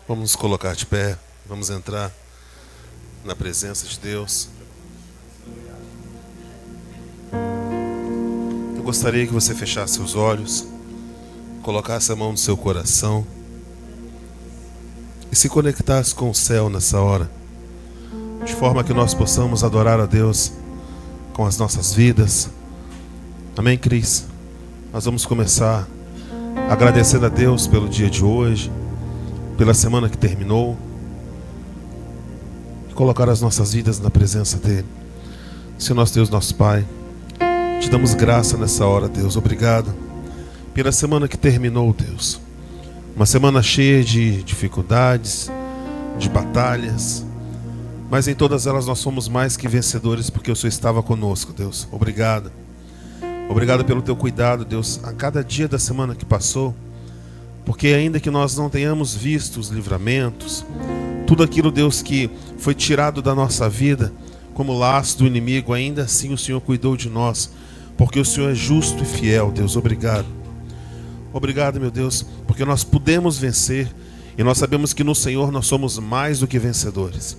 Vamos nos colocar de pé, vamos entrar na presença de Deus. Eu gostaria que você fechasse os olhos, colocasse a mão no seu coração e se conectasse com o céu nessa hora, de forma que nós possamos adorar a Deus com as nossas vidas. Amém, Cris? Nós vamos começar agradecendo a Deus pelo dia de hoje, pela semana que terminou, e colocar as nossas vidas na presença dEle. Senhor nosso Deus, nosso Pai, te damos graça nessa hora, Deus. Obrigado pela semana que terminou, Deus. Uma semana cheia de dificuldades, de batalhas, mas em todas elas nós somos mais que vencedores, porque o Senhor estava conosco, Deus. Obrigado. Obrigado pelo teu cuidado, Deus, a cada dia da semana que passou, porque ainda que nós não tenhamos visto os livramentos, tudo aquilo, Deus, que foi tirado da nossa vida como laço do inimigo, ainda assim o Senhor cuidou de nós, porque o Senhor é justo e fiel, Deus. Obrigado. Obrigado, meu Deus, porque nós pudemos vencer e nós sabemos que no Senhor nós somos mais do que vencedores.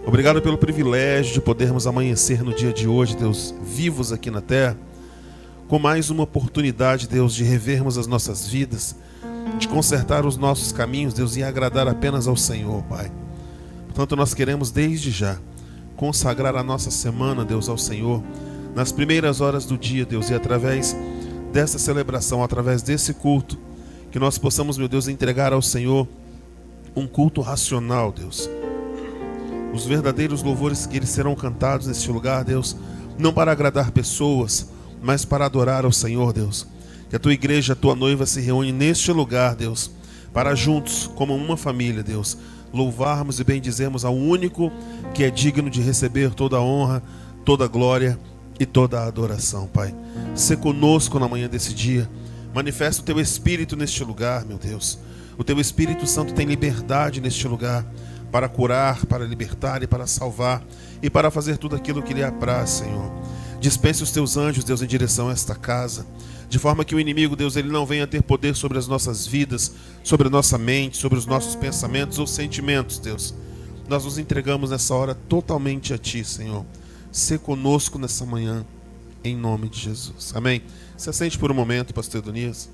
Obrigado pelo privilégio de podermos amanhecer no dia de hoje, Deus, vivos aqui na terra, com mais uma oportunidade, Deus, de revermos as nossas vidas, de consertar os nossos caminhos, Deus, e agradar apenas ao Senhor, Pai. Portanto, nós queremos desde já consagrar a nossa semana, Deus, ao Senhor, nas primeiras horas do dia, Deus, e através dessa celebração, através desse culto, que nós possamos, meu Deus, entregar ao Senhor um culto racional, Deus. Os verdadeiros louvores que eles serão cantados neste lugar, Deus, não para agradar pessoas, mas para adorar ao Senhor, Deus. Que a tua igreja, a tua noiva se reúne neste lugar, Deus, para juntos, como uma família, Deus, louvarmos e bendizermos ao único que é digno de receber toda a honra, toda a glória e toda a adoração, Pai. Sê conosco na manhã desse dia. Manifesta o teu Espírito neste lugar, meu Deus. O teu Espírito Santo tem liberdade neste lugar para curar, para libertar e para salvar e para fazer tudo aquilo que lhe apraz, Senhor. Dispense os teus anjos, Deus, em direção a esta casa, de forma que o inimigo, Deus, ele não venha ter poder sobre as nossas vidas, sobre a nossa mente, sobre os nossos pensamentos ou sentimentos, Deus. Nós nos entregamos nessa hora totalmente a Ti, Senhor. Sê conosco nessa manhã, em nome de Jesus. Amém. Se assente por um momento, pastor Edonias.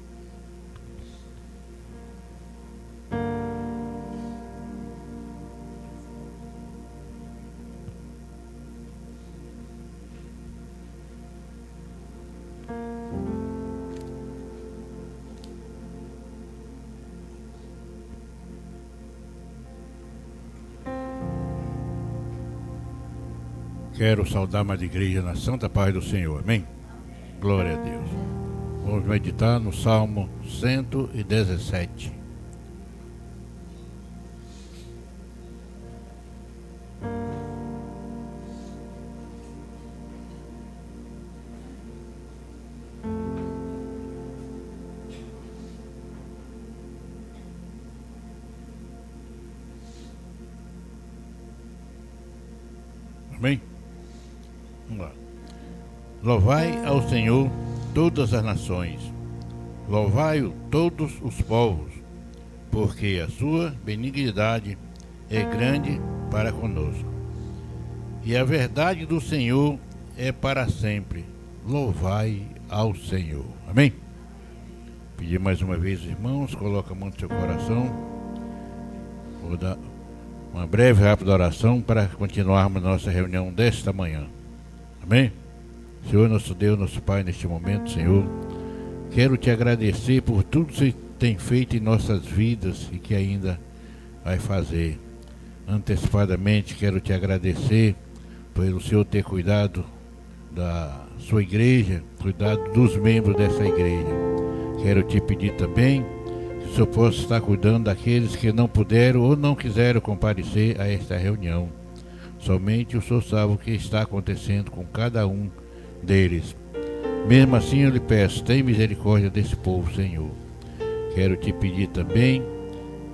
Quero saudar a amada igreja na santa paz do Senhor. Amém? Glória a Deus. Vamos meditar no Salmo 117. Amém? Vamos lá. Louvai ao Senhor todas as nações, louvai-o todos os povos, porque a sua benignidade é grande para conosco, e a verdade do Senhor é para sempre. Louvai ao Senhor. Amém? Pedir mais uma vez, irmãos, coloca a mão no seu coração. Vou dar uma breve, rápida oração para continuarmos nossa reunião desta manhã. Amém? Senhor, nosso Deus, nosso Pai, neste momento, Senhor, quero Te agradecer por tudo que Você tem feito em nossas vidas e que ainda vai fazer. Antecipadamente, quero Te agradecer pelo Senhor ter cuidado da sua igreja, cuidado dos membros dessa igreja. Quero Te pedir também que o Senhor possa estar cuidando daqueles que não puderam ou não quiseram comparecer a esta reunião. Somente o Senhor sabe o que está acontecendo com cada um deles. Mesmo assim eu lhe peço, tem misericórdia desse povo, Senhor. Quero Te pedir também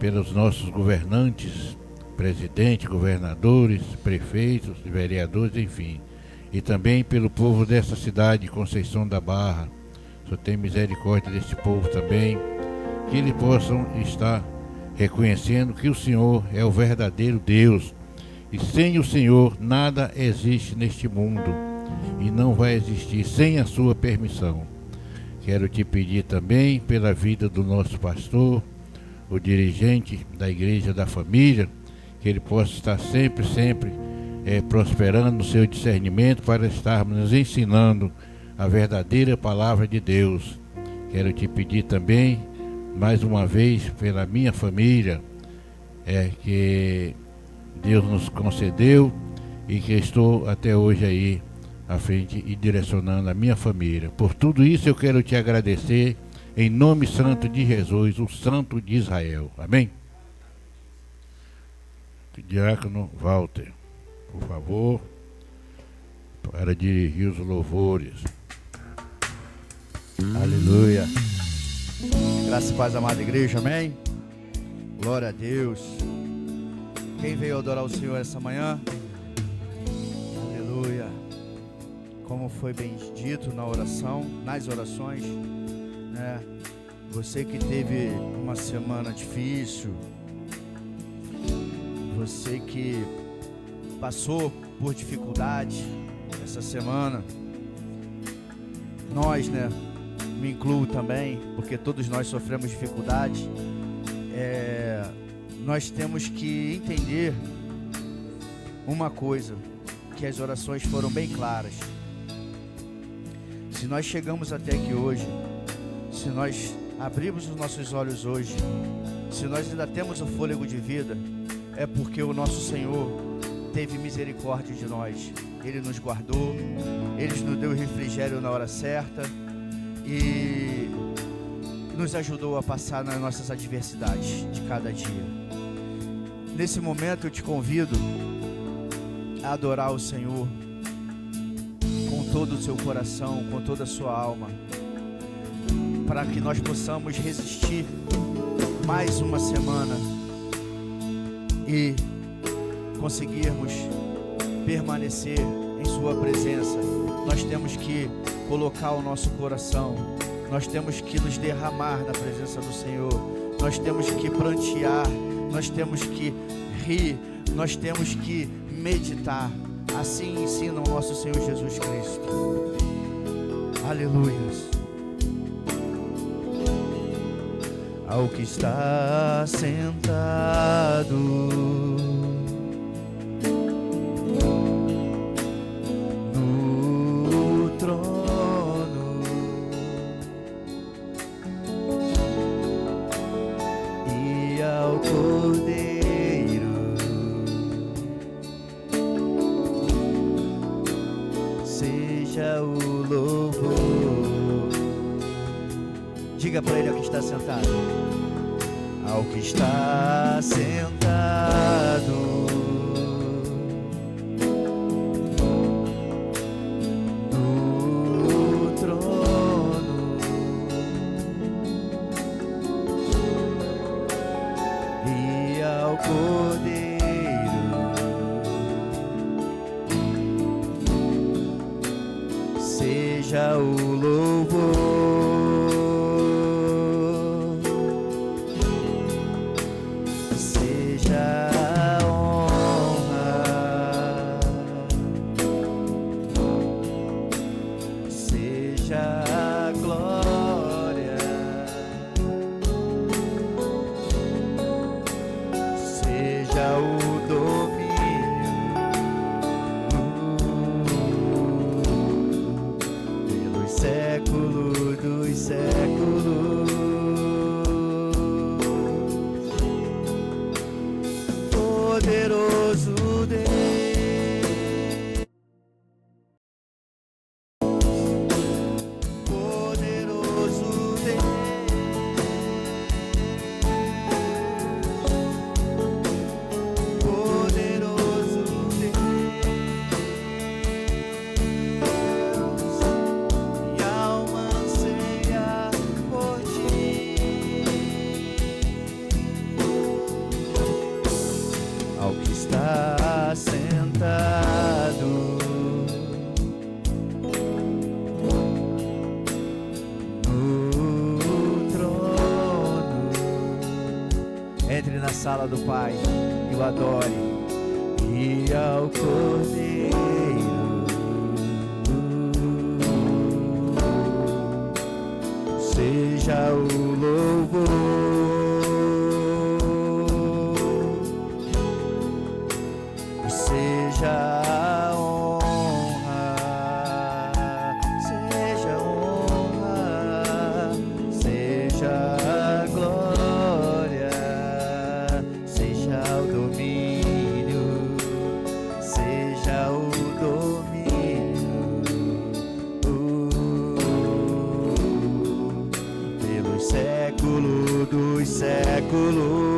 pelos nossos governantes, presidentes, governadores, prefeitos, vereadores, enfim. E também pelo povo dessa cidade, Conceição da Barra. O Senhor tem misericórdia desse povo também, que eles possam estar reconhecendo que o Senhor é o verdadeiro Deus. E sem o Senhor nada existe neste mundo e não vai existir sem a sua permissão. Quero te pedir também pela vida do nosso pastor, o dirigente da Igreja da Família, que ele possa estar sempre prosperando no seu discernimento para estarmos nos ensinando a verdadeira palavra de Deus. Quero te pedir também, mais uma vez, pela minha família, que Deus nos concedeu e que estou até hoje aí à frente e direcionando a minha família. Por tudo isso eu quero te agradecer em nome santo de Jesus, o Santo de Israel. Amém? Diácono Walter, por favor, para dirigir os louvores. Aleluia. Graças e paz, amada igreja, amém? Glória a Deus. Quem veio adorar o Senhor essa manhã? Aleluia. Como foi bem dito na oração, nas orações, né? Você que teve uma semana difícil, você que passou por dificuldade essa semana, nós, né? Me incluo também, porque todos nós sofremos dificuldade. Nós temos que entender uma coisa, que as orações foram bem claras. Se nós chegamos até aqui hoje, se nós abrimos os nossos olhos hoje, se nós ainda temos o fôlego de vida, é porque o nosso Senhor teve misericórdia de nós. Ele nos guardou, Ele nos deu refrigério na hora certa e nos ajudou a passar nas nossas adversidades de cada dia. Nesse momento eu te convido a adorar o Senhor com todo o seu coração, com toda a sua alma, para que nós possamos resistir mais uma semana e conseguirmos permanecer em sua presença. Nós temos que colocar o nosso coração, nós temos que nos derramar na presença do Senhor, nós temos que prantear, nós temos que rir, nós temos que meditar. Assim ensina o nosso Senhor Jesus Cristo. Aleluia. Ao que está sentado no trono e ao Cordeiro seja o louvor. Diga para ele ao que está sentado. Ao que está sentado no trono e ao Cordeiro seja o louvor. Por na sala do Pai e o adore. E ao Cordeiro seja o louvor, seja a honra, seja a honra, seja a glória, seja o domínio, seja o domínio, pelos séculos dos séculos.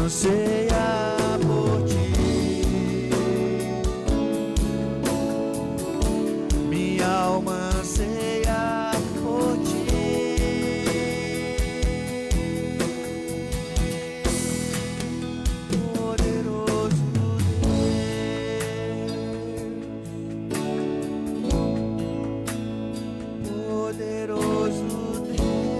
Anseia por ti, minha alma anseia por ti, poderoso Deus,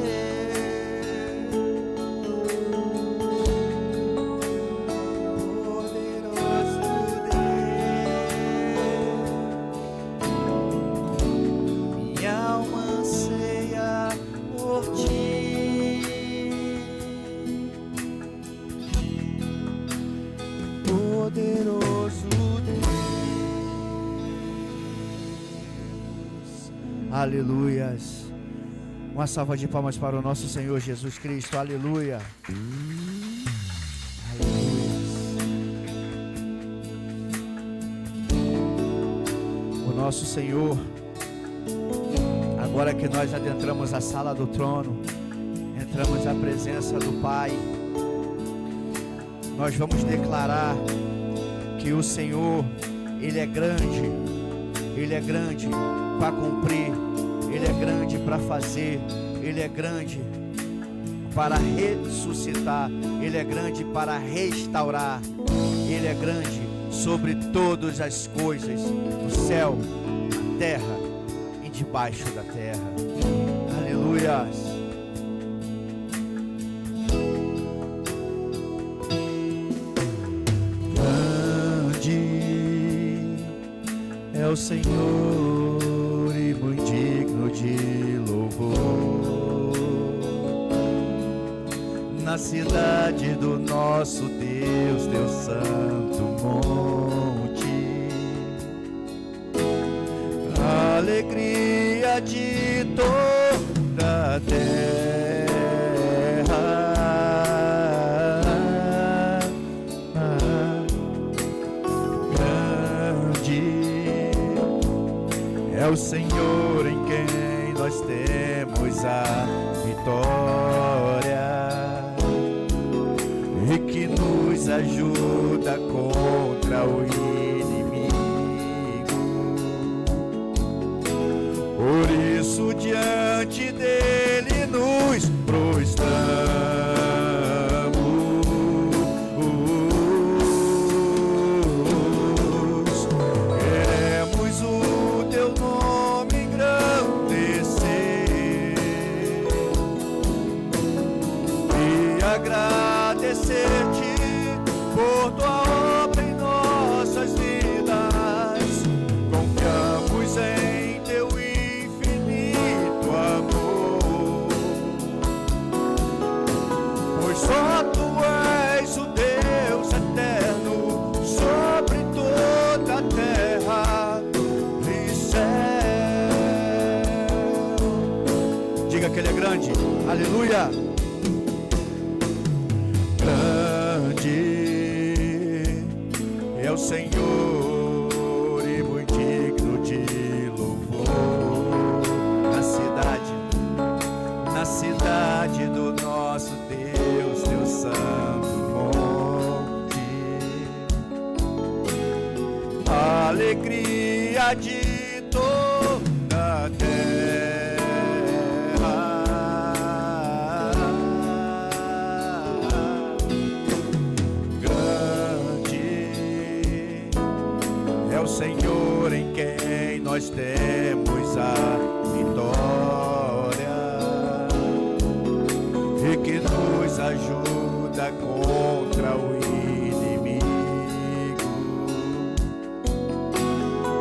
poderoso Aleluias. Uma salva de palmas para o nosso Senhor Jesus Cristo. Aleluia. Aleluias. O nosso Senhor, agora que nós adentramos a sala do trono, entramos na presença do Pai, nós vamos declarar que o Senhor, Ele é grande para cumprir, Ele é grande para fazer, Ele é grande para ressuscitar, Ele é grande para restaurar, Ele é grande sobre todas as coisas, no céu, na terra e debaixo da terra. Aleluias. É o Senhor e muito digno de louvor, na cidade do nosso Deus, teu santo monte, alegria de toda a terra. É o Senhor em quem nós temos a vitória e que nos ajuda contra o inimigo. Por isso diante dele nos prostramos. Queremos o teu nome engrandecer grande. Aleluia. Grande é o Senhor e muito digno de louvor. Na cidade do nosso Deus, teu santo monte, alegria de toda a terra. Grande é o Senhor em quem nós temos a vitória e que nos ajuda contra o inimigo.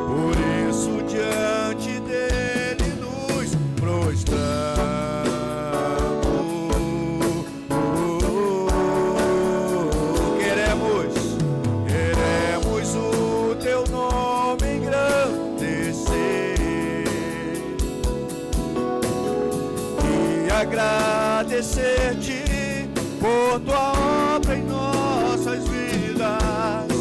Por isso diante dele nos prostramos. Queremos o teu nome engrandecer e agradecer-te por tua obra em nossas vidas.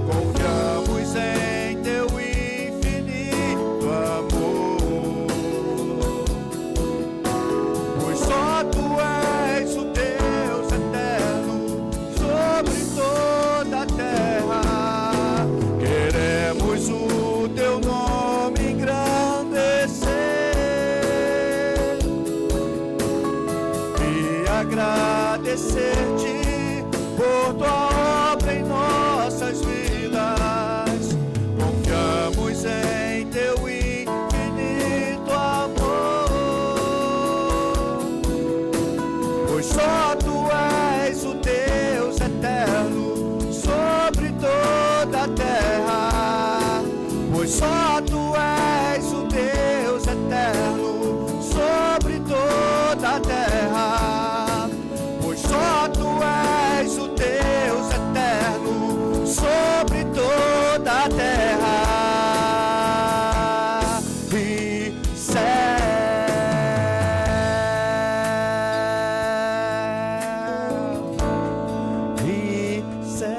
Confiamos em teu infinito amor, pois só tu és o Deus eterno sobre toda a terra. Queremos o teu nome engrandecer e agradecer-te por tua obra em nossas vidas. Confiamos em teu infinito amor, pois só tu és o Deus eterno sobre toda a terra. Pois só tu és o Deus eterno sobre toda a terra. Pois só tu és o Deus eterno sobre toda a terra. E céu, e céu.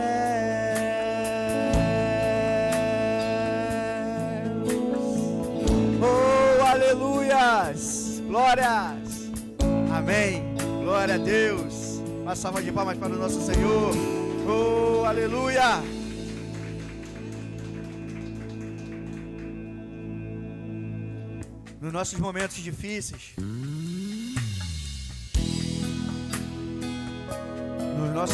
Oh, aleluias, glórias, amém, glória a Deus. Uma salva de palmas para o nosso Senhor. Oh, aleluia. Nos nossos momentos difíceis, nós,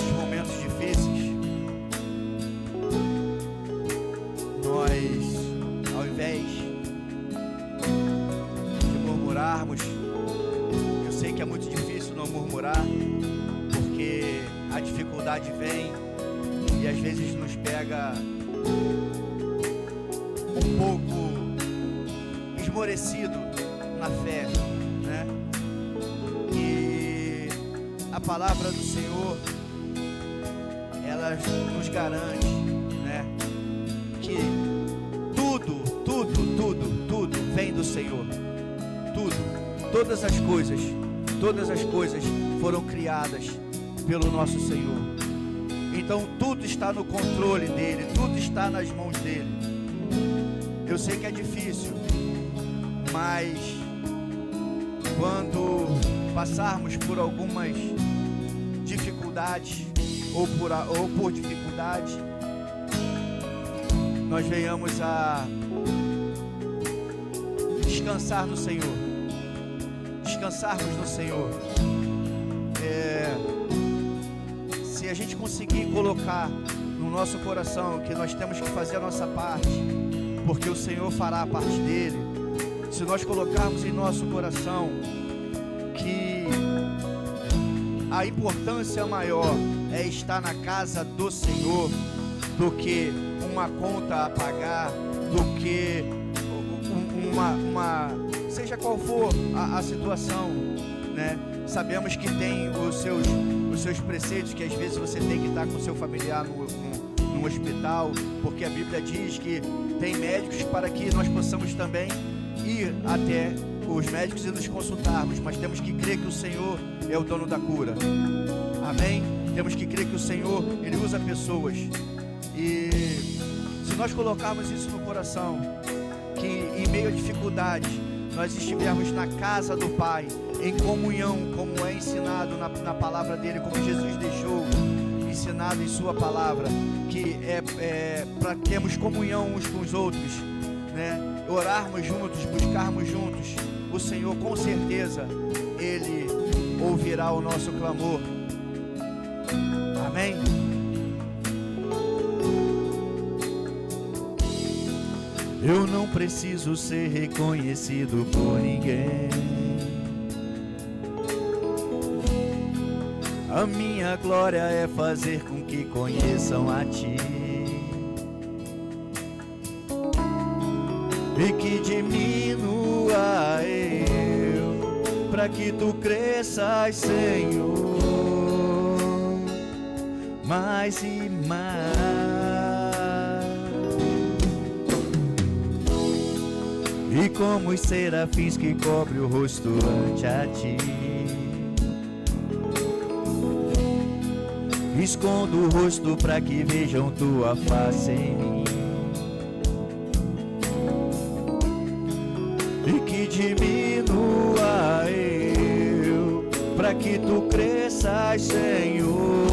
ao invés de murmurarmos, eu sei que é muito difícil não murmurar, porque a dificuldade vem e às vezes nos pega um pouco esmorecido na fé, né? E a palavra do Senhor, ela nos garante, né, que tudo vem do Senhor. Todas as coisas foram criadas pelo nosso Senhor. Então tudo está no controle dele, tudo está nas mãos dele. Eu sei que é difícil, mas quando passarmos por algumas dificuldades ou por dificuldade, nós venhamos a descansar no Senhor, descansarmos no Senhor. Se a gente conseguir colocar no nosso coração que nós temos que fazer a nossa parte, porque o Senhor fará a parte dele. Se nós colocarmos em nosso coração que a importância maior é estar na casa do Senhor do que uma conta a pagar, do que seja qual for a situação, né? Sabemos que tem os seus preceitos, que às vezes você tem que estar com o seu familiar no hospital, porque a Bíblia diz que tem médicos para que nós possamos também ir até os médicos e nos consultarmos, mas temos que crer que o Senhor é o dono da cura. Amém? Temos que crer que o Senhor, Ele usa pessoas. E se nós colocarmos isso no coração, que em meio a dificuldades, nós estivermos na casa do Pai, em comunhão, como é ensinado na palavra dele, como Jesus deixou ensinado em sua palavra, que é para termos comunhão uns com os outros, né? Orarmos juntos, buscarmos juntos, o Senhor com certeza Ele ouvirá o nosso clamor. Amém? Eu não preciso ser reconhecido por ninguém. A minha glória é fazer com que conheçam a Ti, e que diminua eu, para que Tu cresças, Senhor, mais e mais. E como os serafins que cobrem o rosto ante a Ti, escondo o rosto para que vejam Tua face em mim, e que diminua eu, para que Tu cresças, Senhor,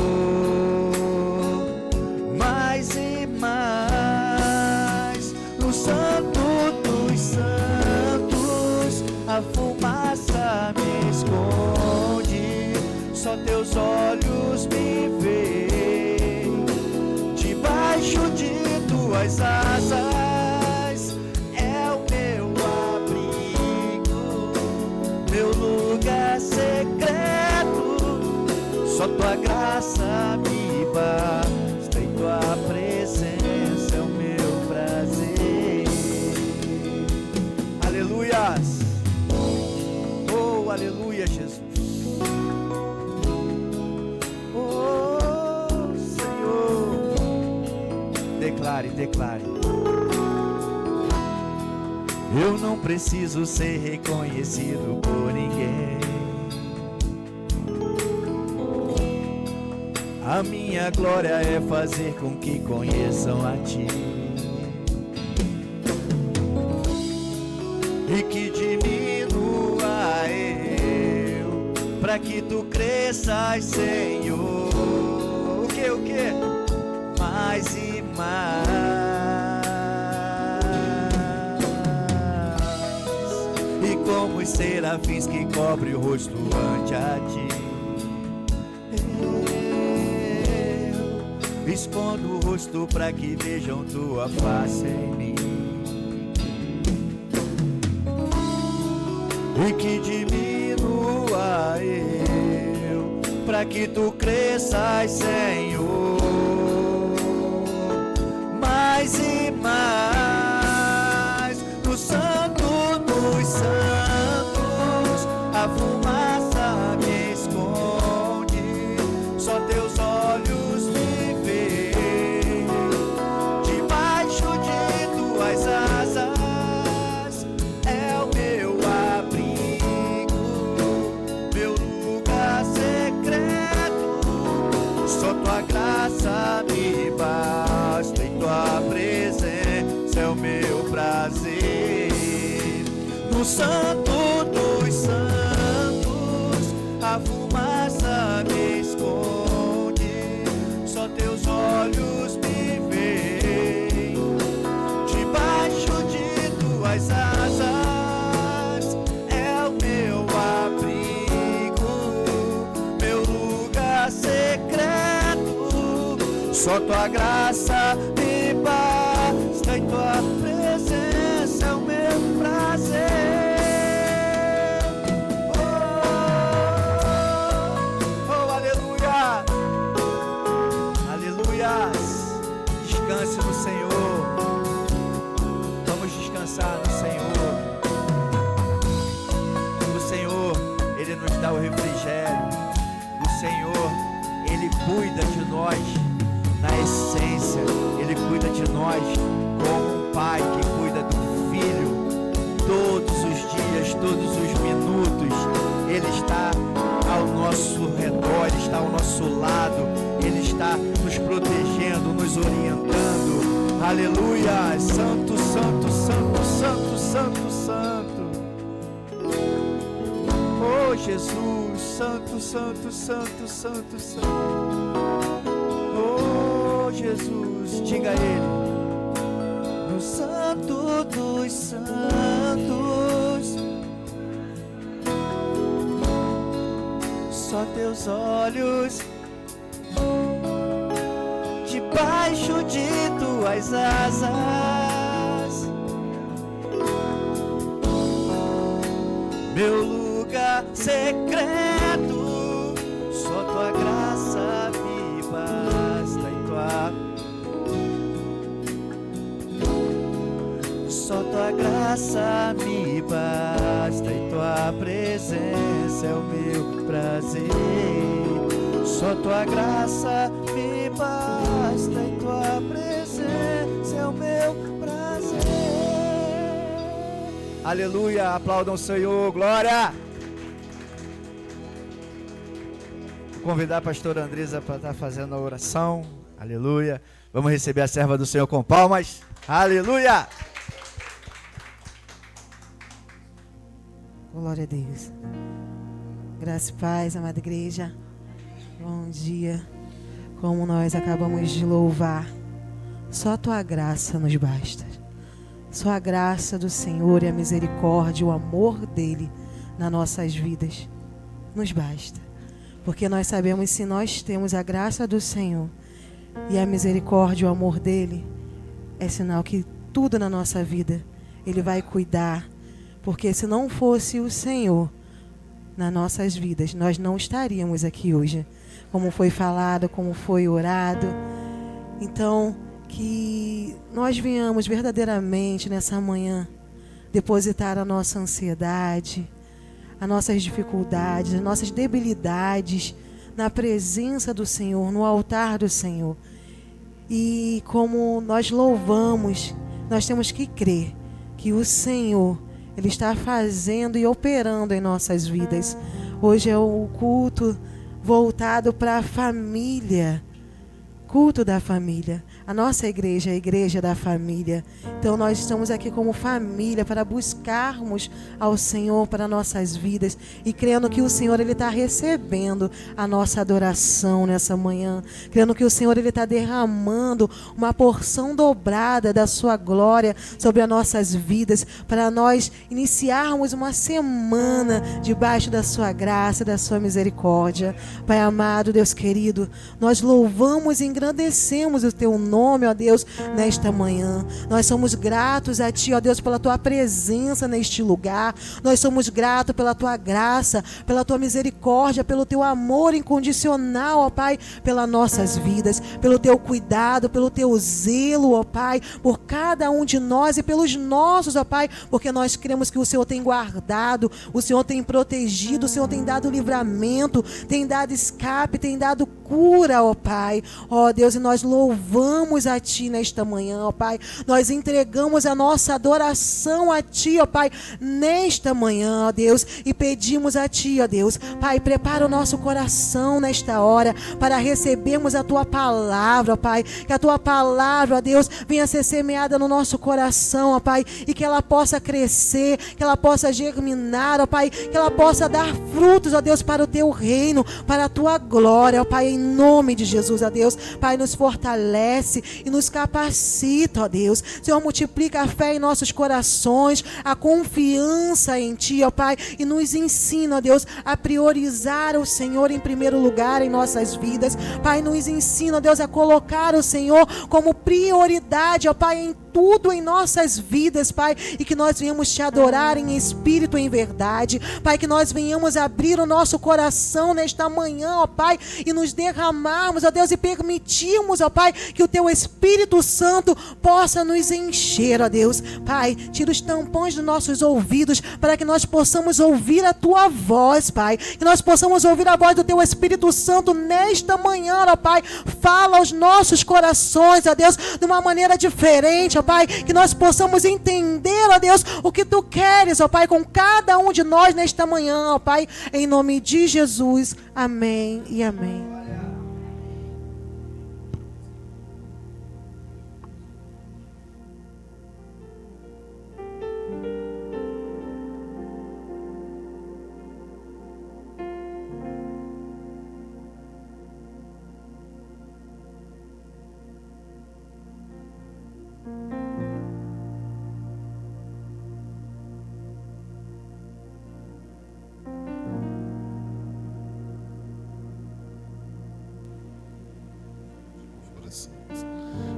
mais e mais. No Santo dos Santos a fumaça me esconde, só Teus olhos me veem. Debaixo de Tuas asas é o meu abrigo, meu lugar secreto. Só Tua graça me basta, em Tua presença é o meu prazer. Aleluias! Oh, aleluia, Jesus! Oh, Senhor! Declare, declare. Eu não preciso ser reconhecido por ninguém. A minha glória é fazer com que conheçam a Ti, e que diminua eu, para que Tu cresças, Senhor. O que? Mais e mais. E como os serafins que cobrem o rosto ante a Ti, eu escondo o rosto para que vejam Tua face em mim, e que diminua eu, para que Tu cresças, Senhor, mais e mais. No Santo dos Santos a fumaça me esconde, só Teus olhos me veem. Debaixo de Tuas asas é o meu secreto. Só Tua graça me basta, em Tua presença é o meu prazer. No Santo dos Santos a fumaça me esconde, só Teus olhos me veem. Debaixo de Tuas asas é o meu abrigo, meu lugar secreto. Só Tua graça me basta, em Tua presença é o meu prazer. Oh, aleluia, aleluias. Descanse no Senhor. Vamos descansar no Senhor. O Senhor, Ele nos dá o refrigério. O Senhor, Ele cuida de nós na essência. Ele todos os minutos. Ele está ao nosso redor, Ele está ao nosso lado, Ele está nos protegendo, nos orientando. Aleluia! Santo, santo, santo, santo, santo, santo. Oh Jesus, santo, santo, santo, santo, santo. Oh Jesus, diga a Ele. No Santo dos Santos, só teus olhos, debaixo de tuas asas, meu lugar secreto, só tua graça me basta e só tua graça me basta e tua presença é o meu prazer. Só tua graça me basta e tua presença é o meu prazer. Aleluia, aplaudam o Senhor, glória. Vou convidar a pastora Andresa para estar fazendo a oração. Aleluia. Vamos receber a serva do Senhor com palmas. Aleluia. Glória a Deus. Graça e paz, amada igreja. Bom dia. Como nós acabamos de louvar, só a tua graça nos basta. Só a graça do Senhor e a misericórdia, o amor dele nas nossas vidas nos basta. Porque nós sabemos, se nós temos a graça do Senhor e a misericórdia, o amor dele, é sinal que tudo na nossa vida ele vai cuidar. Porque se não fosse o Senhor nas nossas vidas, nós não estaríamos aqui hoje. Como foi falado, como foi orado. Então, que nós venhamos verdadeiramente nessa manhã depositar a nossa ansiedade, as nossas dificuldades, as nossas debilidades na presença do Senhor, no altar do Senhor. E como nós louvamos, nós temos que crer que o Senhor, Ele está fazendo e operando em nossas vidas. Hoje é o culto voltado para a família. Culto da família. A nossa igreja é a igreja da família. Então nós estamos aqui como família para buscarmos ao Senhor para nossas vidas e crendo que o Senhor ele está recebendo a nossa adoração nessa manhã, crendo que o Senhor ele está derramando uma porção dobrada da sua glória sobre as nossas vidas para nós iniciarmos uma semana debaixo da sua graça, da sua misericórdia. Pai amado, Deus querido, nós louvamos e engrandecemos o teu nome, ó Deus, nesta manhã. Nós somos gratos a ti, ó Deus, pela tua presença neste lugar. Nós somos gratos pela tua graça, pela tua misericórdia, pelo teu amor incondicional, ó Pai, pelas nossas vidas, pelo teu cuidado, pelo teu zelo, ó Pai, por cada um de nós e pelos nossos, ó Pai, porque nós cremos que o Senhor tem guardado, o Senhor tem protegido, o Senhor tem dado livramento, tem dado escape, tem dado cura, ó Pai. Ó Deus, e nós louvamos a Ti nesta manhã, ó Pai. Nós entregamos a nossa adoração a Ti, ó Pai, nesta manhã, ó Deus, e pedimos a Ti, ó Deus, Pai, prepara o nosso coração nesta hora para recebermos a Tua palavra, ó Pai, que a Tua palavra, ó Deus, venha ser semeada no nosso coração, ó Pai, e que ela possa crescer, que ela possa germinar, ó Pai, que ela possa dar frutos, ó Deus, para o Teu reino, para a Tua glória, ó Pai, em nome de Jesus, ó Deus. Pai, nos fortalece e nos capacita, ó Deus. Senhor, multiplica a fé em nossos corações, a confiança em Ti, ó Pai, e nos ensina, ó Deus, a priorizar o Senhor em primeiro lugar em nossas vidas. Pai, nos ensina, ó Deus, a colocar o Senhor como prioridade, ó Pai, em tudo em nossas vidas, Pai, e que nós venhamos Te adorar em espírito e em verdade. Pai, que nós venhamos abrir o nosso coração nesta manhã, ó Pai, e nos derramarmos, ó Deus, e permitirmos, ó Pai, que o Teu Espírito Santo possa nos encher, ó Deus. Pai, tira os tampões dos nossos ouvidos para que nós possamos ouvir a Tua voz, Pai, que nós possamos ouvir a voz do Teu Espírito Santo nesta manhã, ó Pai. Fala aos nossos corações, ó Deus, de uma maneira diferente, ó Pai, que nós possamos entender, ó Deus, o que Tu queres, ó Pai, com cada um de nós nesta manhã, ó Pai, em nome de Jesus. Amém e amém.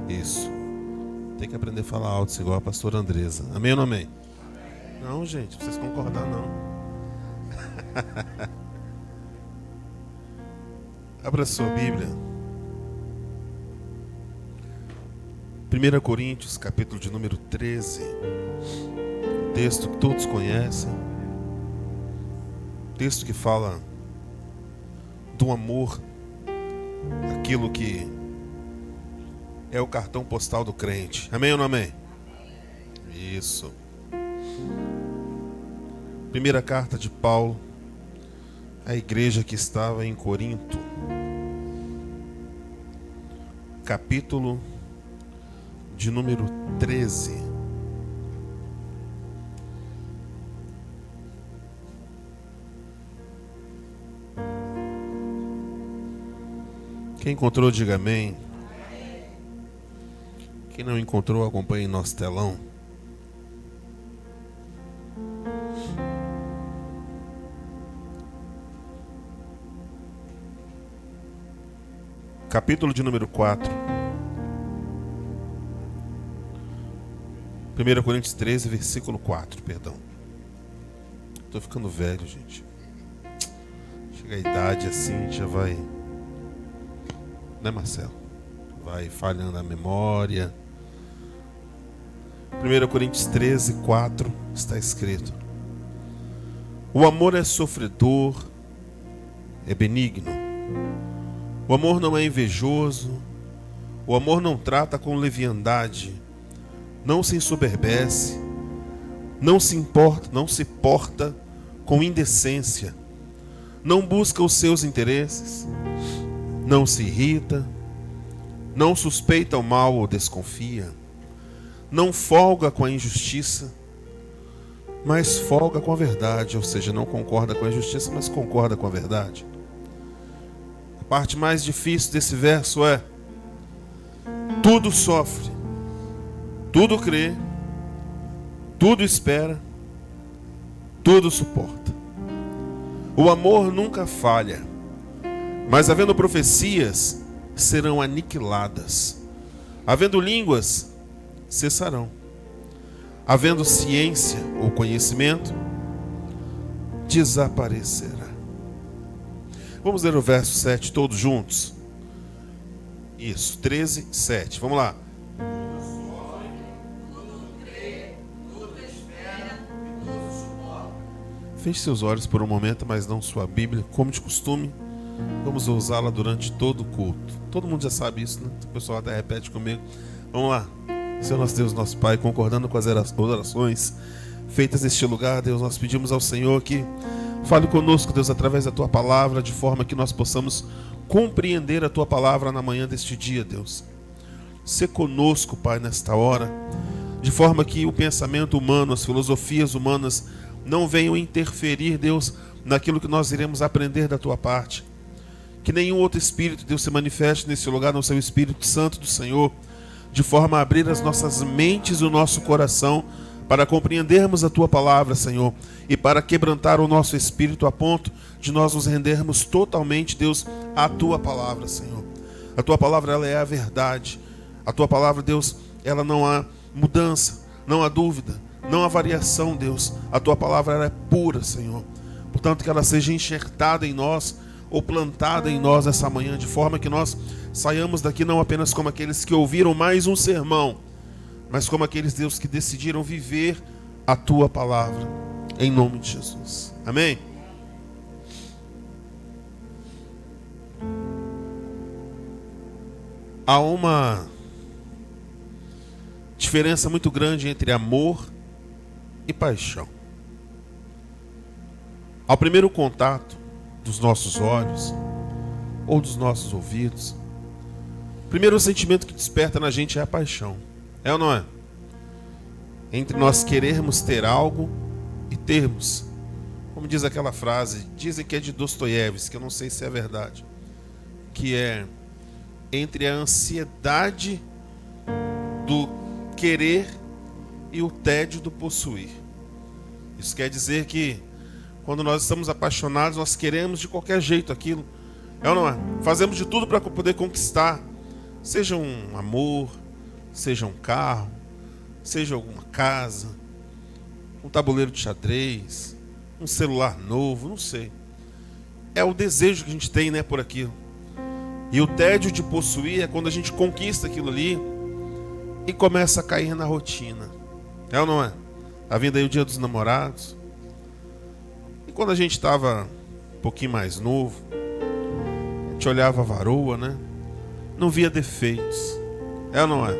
Isso. Tem que aprender a falar alto, igual a pastora Andresa. Amém ou não amém? Não, gente, vocês concordar não. Abra sua Bíblia. 1 Coríntios, capítulo de número 13. Texto que todos conhecem. Texto que fala do amor, aquilo que é o cartão postal do crente. Amém ou não amém? Isso. Primeira carta de Paulo à igreja que estava em Corinto. Capítulo de número 13. Quem encontrou, diga amém. Quem não encontrou, acompanhe em nosso telão. Capítulo de número 4. 1 Coríntios 13, versículo 4, perdão. Estou ficando velho, gente. Chega a idade assim, já vai... Né, Marcelo? Vai falhando a memória. 1 Coríntios 13, 4 está escrito: o amor é sofredor, é benigno. O amor não é invejoso. O amor não trata com leviandade. Não se ensoberbece. Não se porta com indecência. Não busca os seus interesses. Não se irrita. Não suspeita o mal ou desconfia. Não folga com a injustiça, mas folga com a verdade. Ou seja, não concorda com a injustiça, mas concorda com a verdade. A parte mais difícil desse verso é: tudo sofre, tudo crê, tudo espera, tudo suporta. O amor nunca falha, mas havendo profecias, serão aniquiladas. Havendo línguas, cessarão. Havendo ciência ou conhecimento, desaparecerá. Vamos ler o verso 7 todos juntos. Isso, 13, 7. Vamos lá. Feche seus olhos por um momento, mas não sua Bíblia, como de costume. Vamos usá-la durante todo o culto. Todo mundo já sabe isso, né? O pessoal até repete comigo. Vamos lá. Senhor nosso Deus, nosso Pai, concordando com as orações feitas neste lugar, Deus, nós pedimos ao Senhor que fale conosco, Deus, através da Tua palavra, de forma que nós possamos compreender a Tua palavra na manhã deste dia, Deus. Sê conosco, Pai, nesta hora, de forma que o pensamento humano, as filosofias humanas não venham interferir, Deus, naquilo que nós iremos aprender da Tua parte. Que nenhum outro Espírito, Deus, se manifeste nesse lugar, no Seu Espírito Santo do Senhor, de forma a abrir as nossas mentes e o nosso coração para compreendermos a Tua palavra, Senhor, e para quebrantar o nosso espírito a ponto de nós nos rendermos totalmente, Deus, à Tua palavra, Senhor. A Tua palavra, ela é a verdade. A Tua palavra, Deus, ela não há mudança, não há dúvida, não há variação, Deus. A Tua palavra, ela é pura, Senhor. Portanto, que ela seja enxertada em nós, ou plantada em nós essa manhã, de forma que nós saiamos daqui não apenas como aqueles que ouviram mais um sermão, mas como aqueles, Deus, que decidiram viver a Tua palavra, em nome de Jesus. Amém? Há uma diferença muito grande entre amor e paixão. Ao primeiro contato dos nossos olhos ou dos nossos ouvidos, o primeiro sentimento que desperta na gente é a paixão. É ou não é? Entre nós querermos ter algo e termos. Como diz aquela frase, dizem que é de Dostoiévski, que eu não sei se é verdade, que é entre a ansiedade do querer e o tédio do possuir. Isso quer dizer que quando nós estamos apaixonados, nós queremos de qualquer jeito aquilo. É ou não é? Fazemos de tudo para poder conquistar. Seja um amor, seja um carro, seja alguma casa, um tabuleiro de xadrez, um celular novo, não sei. É o desejo que a gente tem, né, por aquilo. E o tédio de possuir é quando a gente conquista aquilo ali e começa a cair na rotina. É ou não é? Tá vindo aí o Dia dos Namorados. E quando a gente estava um pouquinho mais novo, a gente olhava a varoa, né? Não via defeitos. É ou não é?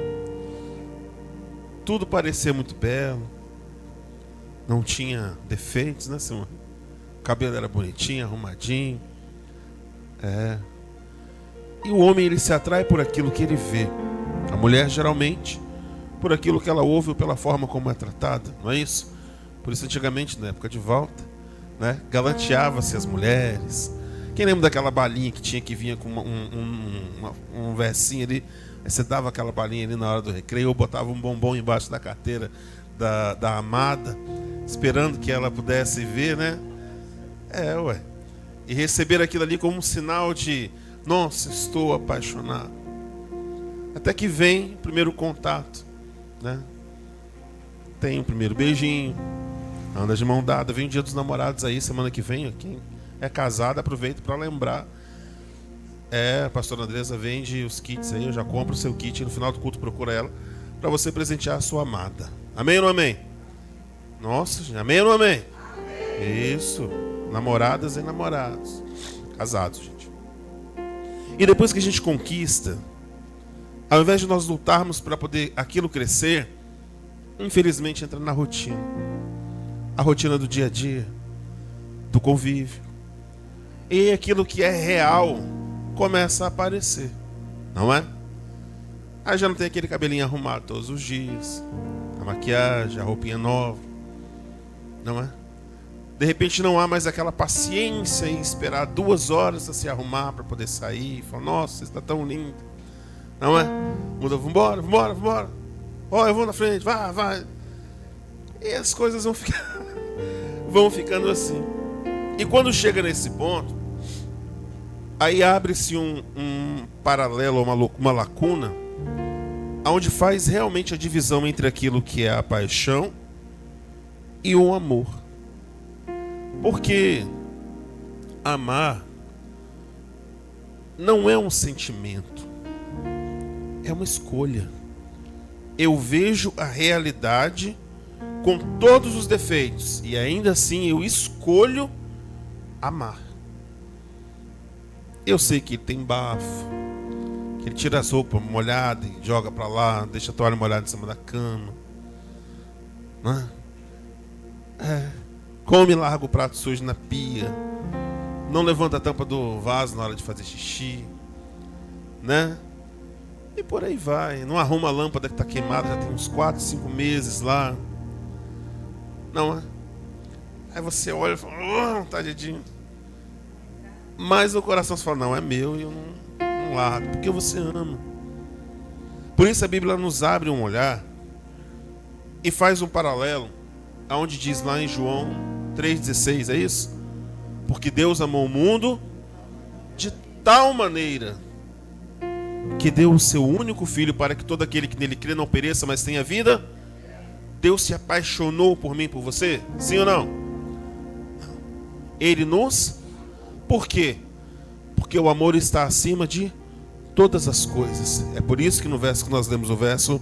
Tudo parecia muito belo. Não tinha defeitos, né, Simone? O cabelo era bonitinho, arrumadinho. É. E o homem, ele se atrai por aquilo que ele vê. A mulher, geralmente, por aquilo que ela ouve ou pela forma como é tratada. Não é isso? Por isso, antigamente, na época de Walter, né, galanteava-se as mulheres. Quem lembra daquela balinha que tinha que vinha com um versinho ali? Aí você dava aquela balinha ali na hora do recreio, ou botava um bombom embaixo da carteira da amada, esperando que ela pudesse ver, né? É, ué. E receber aquilo ali como um sinal de: nossa, estou apaixonado. Até que vem o primeiro contato, né? Tem o primeiro beijinho, anda de mão dada. Vem o Dia dos Namorados aí, semana que vem. Quem é casado, aproveita para lembrar. A pastora Andresa vende os kits aí. Eu já compro o seu kit e no final do culto procura ela para você presentear a sua amada. Amém ou não amém? Nossa, amém ou não amém? Amém. Isso, namoradas e namorados, casados, gente. E depois que a gente conquista, ao invés de nós lutarmos para poder aquilo crescer, infelizmente entra na rotina. A rotina do dia a dia, do convívio. E aquilo que é real começa a aparecer, não é? Aí já não tem aquele cabelinho arrumado todos os dias, a maquiagem, a roupinha nova, não é? De repente não há mais aquela paciência em esperar 2 horas a se arrumar para poder sair. Fala: nossa, você está tão lindo, não é? Muda, vambora. Ó, eu vou na frente, vai. E as coisas vão ficando assim. E quando chega nesse ponto, aí abre-se um paralelo, uma lacuna, onde faz realmente a divisão entre aquilo que é a paixão e o amor. Porque amar não é um sentimento, é uma escolha. Eu vejo a realidade com todos os defeitos e ainda assim eu escolho amar. Eu sei que ele tem bafo, que ele tira as roupas molhadas e joga para lá, deixa a toalha molhada em cima da cama, né? Come e larga o prato sujo na pia, não levanta a tampa do vaso na hora de fazer xixi, né? E por aí vai. Não arruma a lâmpada que está queimada, já tem uns 4, 5 meses lá, não é? Aí você olha e fala: tadinho. Mas o coração se fala: não, é meu e eu não largo, porque você ama. Por isso a Bíblia nos abre um olhar e faz um paralelo, aonde diz lá em João 3,16, é isso? Porque Deus amou o mundo de tal maneira que deu o seu único filho para que todo aquele que nele crê não pereça, mas tenha vida. Deus se apaixonou por mim, por você? Sim ou não? Ele nos... Por quê? Porque o amor está acima de todas as coisas. É por isso que no verso que nós lemos, o verso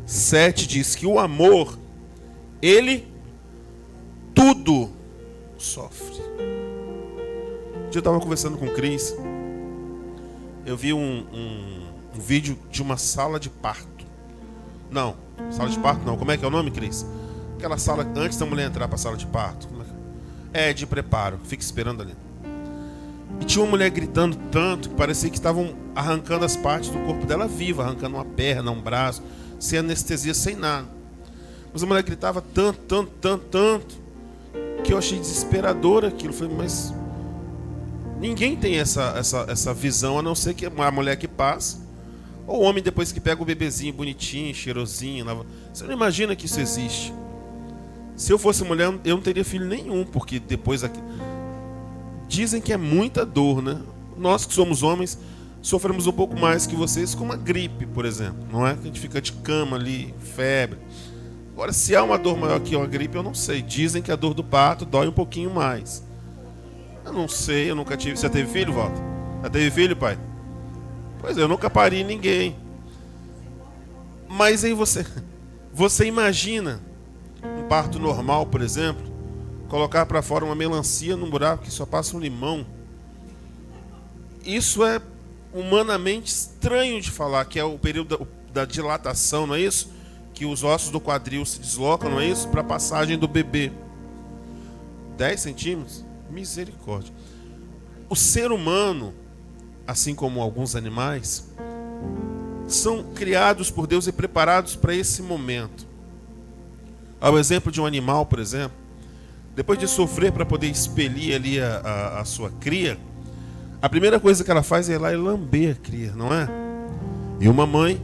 7, diz que o amor, ele tudo sofre. Um dia eu estava conversando com o Cris. Eu vi um vídeo de uma sala de parto. Não, Sala de parto não, como é que é o nome, Cris? Aquela sala antes da mulher entrar para a sala de parto. É de preparo, fica esperando ali. E tinha uma mulher gritando tanto que parecia que estavam arrancando as partes do corpo dela viva, arrancando uma perna, um braço, sem anestesia, sem nada. Mas a mulher gritava tanto, que eu achei desesperador aquilo. Eu falei, mas ninguém tem essa visão, a não ser que a mulher que passa, ou o homem depois que pega o bebezinho bonitinho, cheirosinho. Você não imagina que isso existe. Se eu fosse mulher, eu não teria filho nenhum, porque depois aqui dizem que é muita dor, né? Nós que somos homens sofremos um pouco mais que vocês com uma gripe, por exemplo. Não é que a gente fica de cama ali, febre. Agora, se há uma dor maior que uma gripe, eu não sei. Dizem que a dor do parto dói um pouquinho mais. Eu não sei, eu nunca tive. Você teve filho, Walter? Já teve filho, pai? Pois é, eu nunca pari ninguém. Mas aí você imagina um parto normal, por exemplo, colocar para fora uma melancia num buraco que só passa um limão. Isso é humanamente estranho de falar, que é o período da dilatação, não é isso? Que os ossos do quadril se deslocam, não é isso? Para a passagem do bebê. 10 centímetros? Misericórdia. O ser humano, assim como alguns animais, são criados por Deus e preparados para esse momento. Ao exemplo de um animal, por exemplo, depois de sofrer para poder expelir ali a sua cria, a primeira coisa que ela faz é ir lá e lamber a cria, não é? E uma mãe,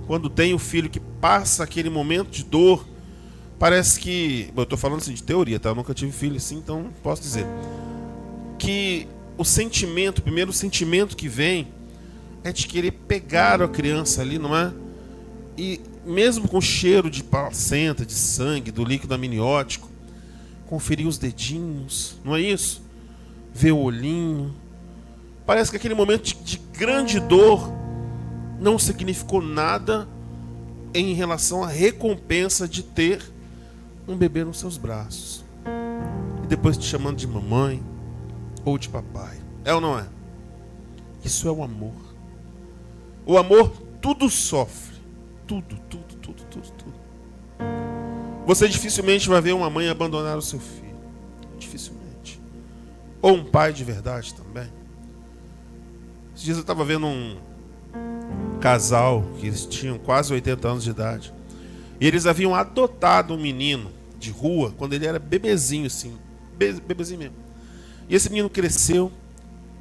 quando tem o filho que passa aquele momento de dor, parece que... Eu estou falando assim de teoria, tá? Eu nunca tive filho assim, então não posso dizer. Que o sentimento, o primeiro sentimento que vem é de querer pegar a criança ali, não é? E mesmo com cheiro de placenta, de sangue, do líquido amniótico, conferir os dedinhos, não é isso? Ver o olhinho. Parece que aquele momento de grande dor não significou nada em relação à recompensa de ter um bebê nos seus braços. E depois te chamando de mamãe ou de papai. É ou não é? Isso é o amor. O amor tudo sofre. Tudo. Você dificilmente vai ver uma mãe abandonar o seu filho. Dificilmente. Ou um pai de verdade também. Esses dias eu estava vendo um casal que eles tinham quase 80 anos de idade. E eles haviam adotado um menino de rua quando ele era bebezinho, assim. Bebezinho mesmo. E esse menino cresceu,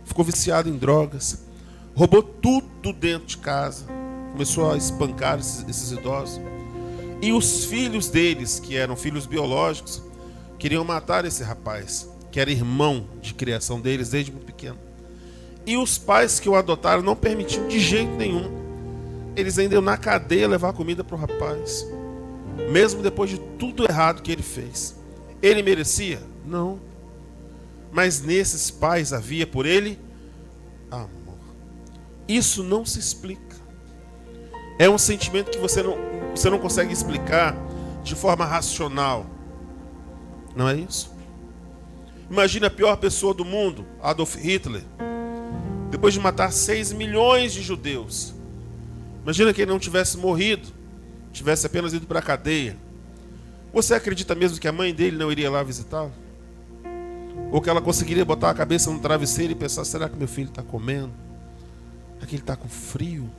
ficou viciado em drogas, roubou tudo dentro de casa, começou a espancar esses idosos. E os filhos deles, que eram filhos biológicos, queriam matar esse rapaz, que era irmão de criação deles desde muito pequeno. E os pais que o adotaram não permitiam de jeito nenhum. Eles ainda iam na cadeia levar comida para o rapaz, mesmo depois de tudo errado que ele fez. Ele merecia? Não. Mas nesses pais havia por ele amor. Isso não se explica. É um sentimento que você não consegue explicar de forma racional. Não é isso? Imagina a pior pessoa do mundo, Adolf Hitler. Depois de matar 6 milhões de judeus. Imagina que ele não tivesse morrido, tivesse apenas ido para a cadeia. Você acredita mesmo que a mãe dele não iria lá visitá-lo? Ou que ela conseguiria botar a cabeça no travesseiro e pensar, será que meu filho está comendo? Será que ele está com frio?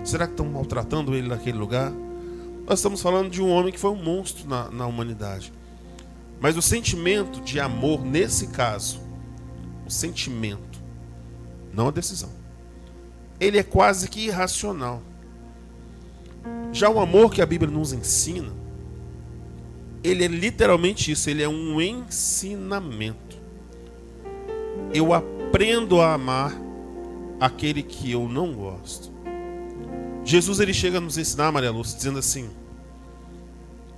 Será que estão maltratando ele naquele lugar? Nós estamos falando de um homem que foi um monstro na humanidade. Mas o sentimento de amor, nesse caso, o sentimento, não a decisão, ele é quase que irracional. Já o amor que a Bíblia nos ensina, ele é literalmente isso, ele é um ensinamento. Eu aprendo a amar aquele que eu não gosto. Jesus, ele chega a nos ensinar, Maria Lúcia, dizendo assim: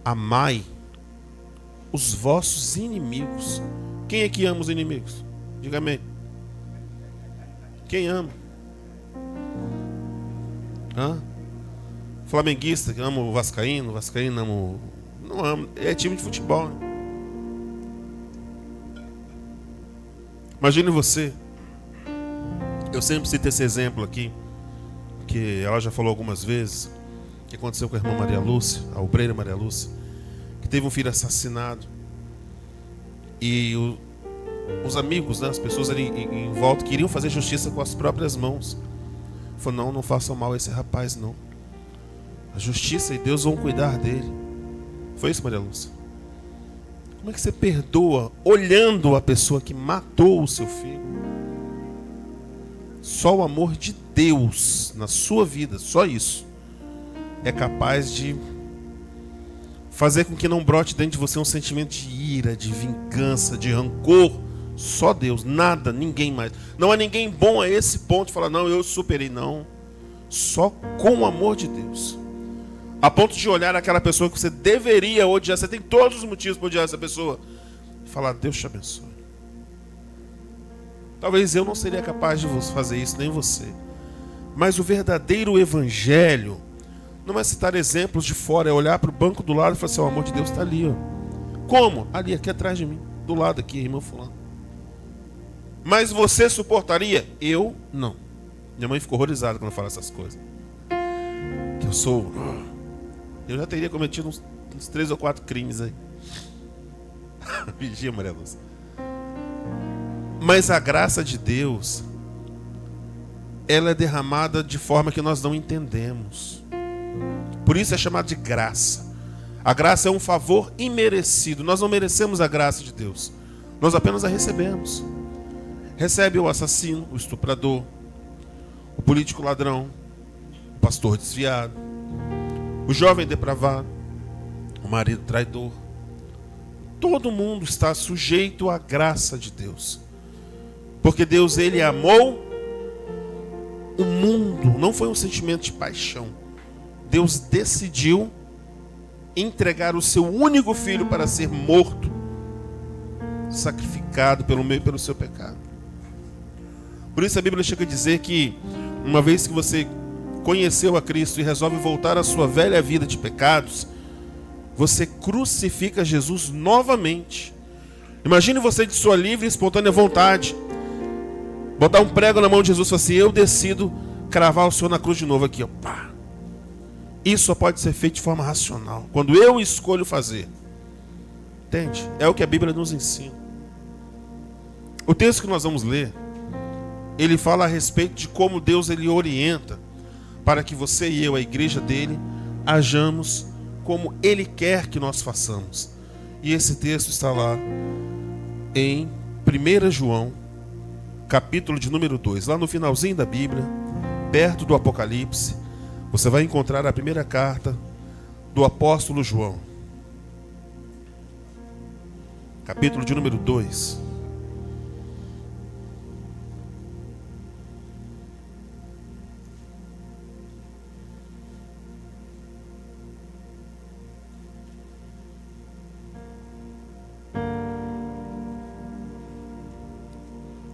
amai os vossos inimigos. Quem é que ama os inimigos? Diga amém. Quem ama? Flamenguista que ama o vascaíno ama o... Não ama, é time de futebol, né? Imagine você. Eu sempre cito esse exemplo aqui, que ela já falou algumas vezes. que aconteceu com a irmã Maria Lúcia, a obreira Maria Lúcia, que teve um filho assassinado. E os amigos, né, as pessoas ali em volta queriam fazer justiça com as próprias mãos. Falou, não façam mal a esse rapaz, não. A justiça e Deus vão cuidar dele. Foi isso, Maria Lúcia? Como é que você perdoa olhando a pessoa que matou o seu filho? Só o amor de Deus na sua vida, só isso, é capaz de fazer com que não brote dentro de você um sentimento de ira, de vingança, de rancor. Só Deus, nada, ninguém mais. Não há ninguém bom a esse ponto de falar, não, eu superei, não. Só com o amor de Deus. A ponto de olhar aquela pessoa que você deveria odiar, você tem todos os motivos para odiar essa pessoa, e falar, Deus te abençoe. Talvez eu não seria capaz de fazer isso, nem você. Mas o verdadeiro evangelho não é citar exemplos de fora, é olhar para o banco do lado e falar assim, o amor de Deus está ali. Ó. Como? Ali, aqui atrás de mim. Do lado aqui, irmão fulano. Mas você suportaria? Eu não. Minha mãe ficou horrorizada quando eu falo essas coisas. Que eu já teria cometido uns 3 ou 4 crimes aí. Vigia, Maria Lúcia. Mas a graça de Deus, ela é derramada de forma que nós não entendemos. Por isso é chamado de graça. A graça é um favor imerecido. Nós não merecemos a graça de Deus. Nós apenas a recebemos. Recebe o assassino, o estuprador, o político ladrão, o pastor desviado, o jovem depravado, o marido traidor. Todo mundo está sujeito à graça de Deus. Porque Deus, ele amou o mundo. Não foi um sentimento de paixão. Deus decidiu entregar o seu único filho para ser morto, sacrificado pelo meu e pelo seu pecado. Por isso a Bíblia chega a dizer que uma vez que você conheceu a Cristo e resolve voltar à sua velha vida de pecados, você crucifica Jesus novamente. Imagine você de sua livre e espontânea vontade botar um prego na mão de Jesus e falar assim, eu decido cravar o Senhor na cruz de novo aqui, ó. Pá. Isso só pode ser feito de forma racional, quando eu escolho fazer. Entende? É o que a Bíblia nos ensina. O texto que nós vamos ler, ele fala a respeito de como Deus ele orienta para que você e eu, a igreja dele, hajamos como ele quer que nós façamos. E esse texto está lá em 1 João, capítulo de número 2, lá no finalzinho da Bíblia, perto do Apocalipse, você vai encontrar a primeira carta do apóstolo João. Capítulo de número 2.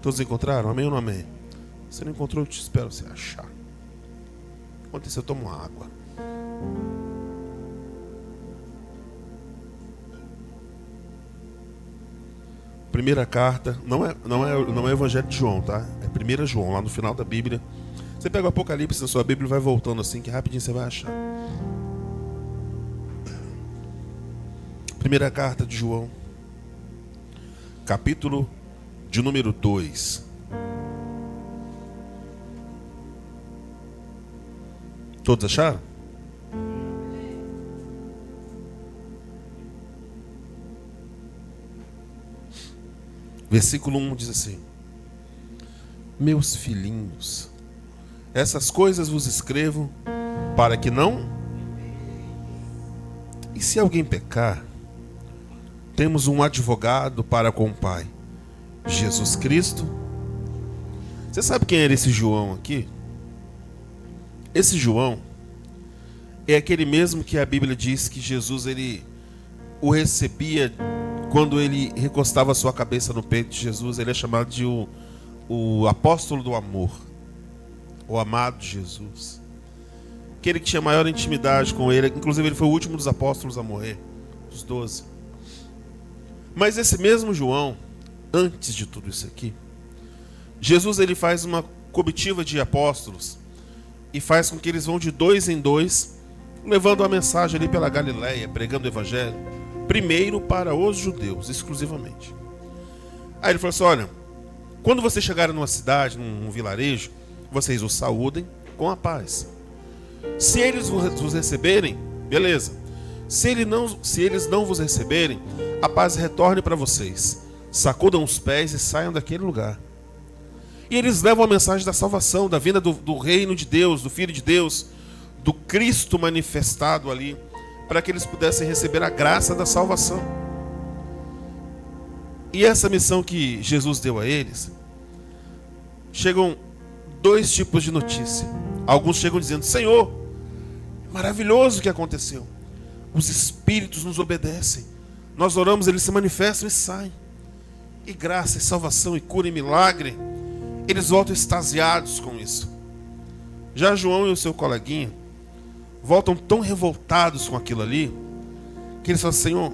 Todos encontraram? Amém ou não amém? Se não encontrou, eu te espero você achar. Enquanto isso, eu tomo água. Primeira carta, não é o Evangelho de João, tá? É 1 João, lá no final da Bíblia. Você pega o Apocalipse na sua Bíblia e vai voltando assim, que rapidinho você vai achar. Primeira carta de João, capítulo de número 2. Todos acharam? Versículo 1 diz assim: meus filhinhos, essas coisas vos escrevo para que não... E se alguém pecar, temos um advogado para com o Pai, Jesus Cristo. Você sabe quem era esse João aqui? Esse João é aquele mesmo que a Bíblia diz que Jesus ele o recebia quando ele recostava a sua cabeça no peito de Jesus. Ele é chamado de o apóstolo do amor, o amado de Jesus, aquele que tinha maior intimidade com ele. Inclusive ele foi o último dos apóstolos a morrer, dos 12. Mas esse mesmo João, antes de tudo isso aqui, Jesus ele faz uma comitiva de apóstolos e faz com que eles vão de 2 em 2 levando a mensagem ali pela Galileia, pregando o evangelho, primeiro para os judeus, exclusivamente. Aí ele falou assim: olha, quando vocês chegarem numa cidade, num vilarejo, vocês os saúdem com a paz. Se eles vos receberem, beleza. Se eles não vos receberem, a paz retorne para vocês. Sacudam os pés e saiam daquele lugar. E eles levam a mensagem da salvação, da vinda do reino de Deus, do Filho de Deus, do Cristo manifestado ali, para que eles pudessem receber a graça da salvação. E essa missão que Jesus deu a eles, chegam dois tipos de notícia. Alguns chegam dizendo: Senhor, maravilhoso o que aconteceu. Os espíritos nos obedecem. Nós oramos, eles se manifestam e saem. E graça, e salvação, e cura, e milagre. Eles voltam extasiados com isso. Já João e o seu coleguinha voltam tão revoltados com aquilo ali, que eles falam: Senhor,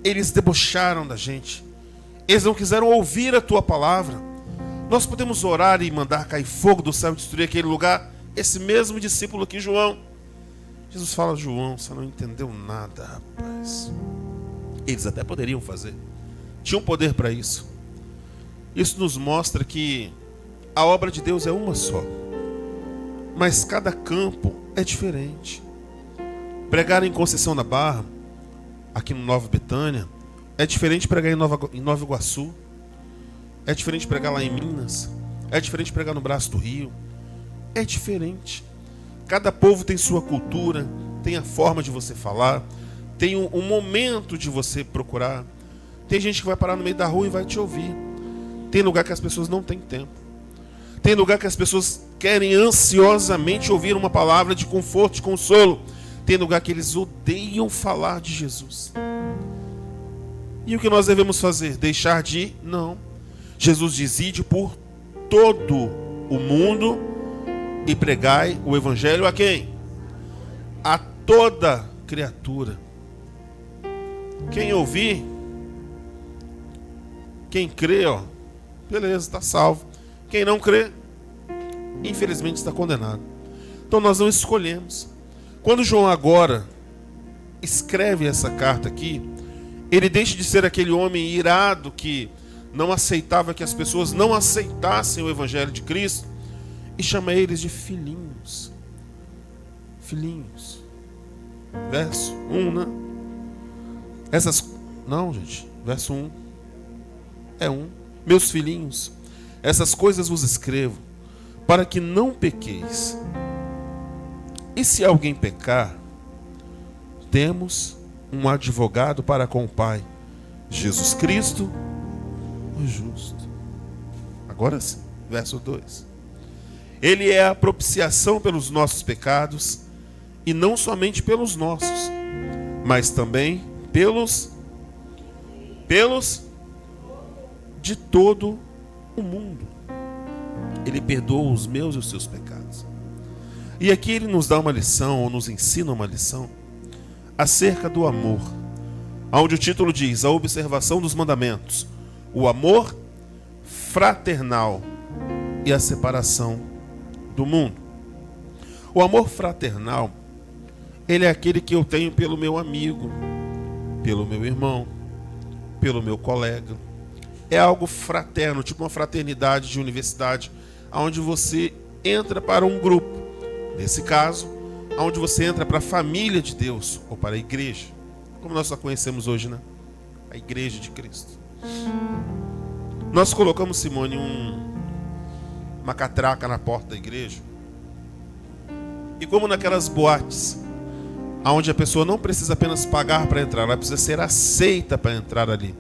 eles debocharam da gente. Eles não quiseram ouvir a tua palavra. Nós podemos orar e mandar cair fogo do céu e destruir aquele lugar? Esse mesmo discípulo aqui, João. Jesus fala: João, você não entendeu nada, rapaz. Eles até poderiam fazer. Tinham poder para isso. Isso nos mostra que a obra de Deus é uma só. Mas cada campo é diferente. Pregar em Conceição da Barra, aqui no Nova Betânia, é diferente de pregar em Nova Iguaçu. É diferente de pregar lá em Minas. É diferente de pregar no Braço do Rio. É diferente. Cada povo tem sua cultura, tem a forma de você falar, tem um momento de você procurar. Tem gente que vai parar no meio da rua e vai te ouvir. Tem lugar que as pessoas não têm tempo. Tem lugar que as pessoas querem ansiosamente ouvir uma palavra de conforto, de consolo. Tem lugar que eles odeiam falar de Jesus. E o que nós devemos fazer? Deixar de ir? Não. Jesus diz: ide por todo o mundo e pregai o evangelho a quem? A toda criatura. Quem ouvir, quem crê, ó, beleza, está salvo. Quem não crê, infelizmente está condenado. Então nós não escolhemos. Quando João agora escreve essa carta aqui, ele deixa de ser aquele homem irado que não aceitava que as pessoas não aceitassem o evangelho de Cristo e chama eles de filhinhos. Filhinhos. Verso 1, né? Não, gente. Verso 1. É 1. Meus filhinhos, essas coisas vos escrevo, para que não pequeis. E se alguém pecar, temos um advogado para com o Pai, Jesus Cristo, o justo. Agora sim, verso 2. Ele é a propiciação pelos nossos pecados, e não somente pelos nossos, mas também pelos de todo o mundo. Ele perdoa os meus e os seus pecados. E aqui ele nos dá uma lição, ou nos ensina uma lição, acerca do amor, onde o título diz: a observação dos mandamentos, o amor fraternal e a separação do mundo. O amor fraternal, ele é aquele que eu tenho pelo meu amigo, pelo meu irmão, pelo meu colega. É algo fraterno, tipo uma fraternidade de universidade, onde você entra para um grupo. Nesse caso, onde você entra para a família de Deus, ou para a igreja, como nós só conhecemos hoje, né? A igreja de Cristo. Nós colocamos, Simone, uma catraca na porta da igreja. E como naquelas boates, onde a pessoa não precisa apenas pagar para entrar, ela precisa ser aceita para entrar ali.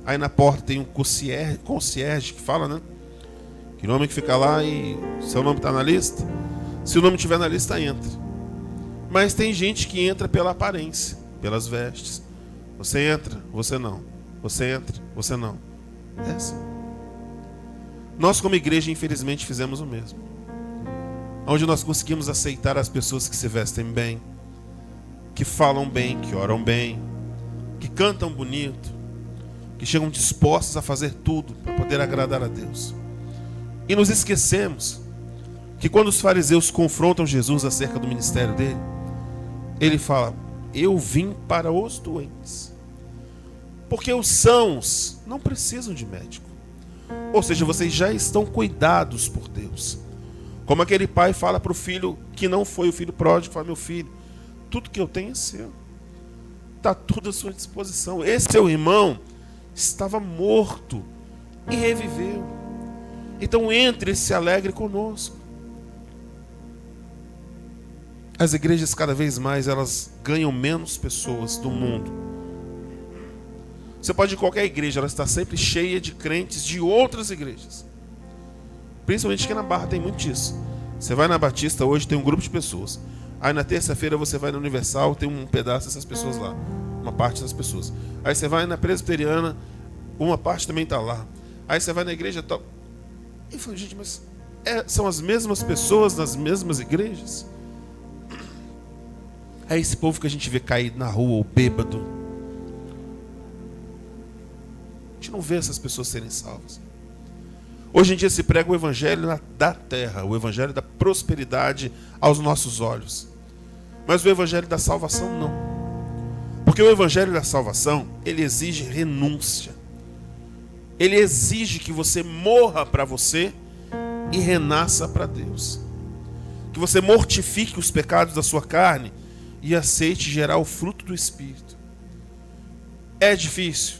Aí na porta tem um concierge que fala, né? Que nome que fica lá e seu nome está na lista. Se o nome estiver na lista, entra. Mas tem gente que entra pela aparência, pelas vestes. Você entra, você não. Você entra, você não. É assim. Nós como igreja, infelizmente, fizemos o mesmo. Onde nós conseguimos aceitar as pessoas que se vestem bem, que falam bem, que oram bem, que cantam bonito, que chegam dispostos a fazer tudo para poder agradar a Deus. E nos esquecemos que quando os fariseus confrontam Jesus acerca do ministério dele, Ele fala: eu vim para os doentes. Porque os sãos não precisam de médico. Ou seja, vocês já estão cuidados por Deus. Como aquele pai fala para o filho que não foi o filho pródigo, fala: meu filho, tudo que eu tenho é seu. Está tudo à sua disposição. Esse seu irmão estava morto e reviveu. Então entre e se alegre conosco. As igrejas cada vez mais elas ganham menos pessoas do mundo. Você pode ir em qualquer igreja, ela está sempre cheia de crentes de outras igrejas. Principalmente aqui na Barra tem muito disso. Você vai na Batista hoje, tem um grupo de pessoas. Aí na terça-feira você vai na Universal, tem um pedaço dessas pessoas lá. Uma parte das pessoas. Aí você vai na Presbiteriana, uma parte também está lá. Aí você vai na igreja tal. E fala: gente, mas são as mesmas pessoas nas mesmas igrejas? É esse povo que a gente vê caído na rua ou bêbado. A gente não vê essas pessoas serem salvas. Hoje em dia se prega o evangelho da terra, o evangelho da prosperidade aos nossos olhos. Mas o evangelho da salvação não. Porque o evangelho da salvação, ele exige renúncia. Ele exige que você morra para você e renasça para Deus. Que você mortifique os pecados da sua carne e aceite gerar o fruto do Espírito. É difícil?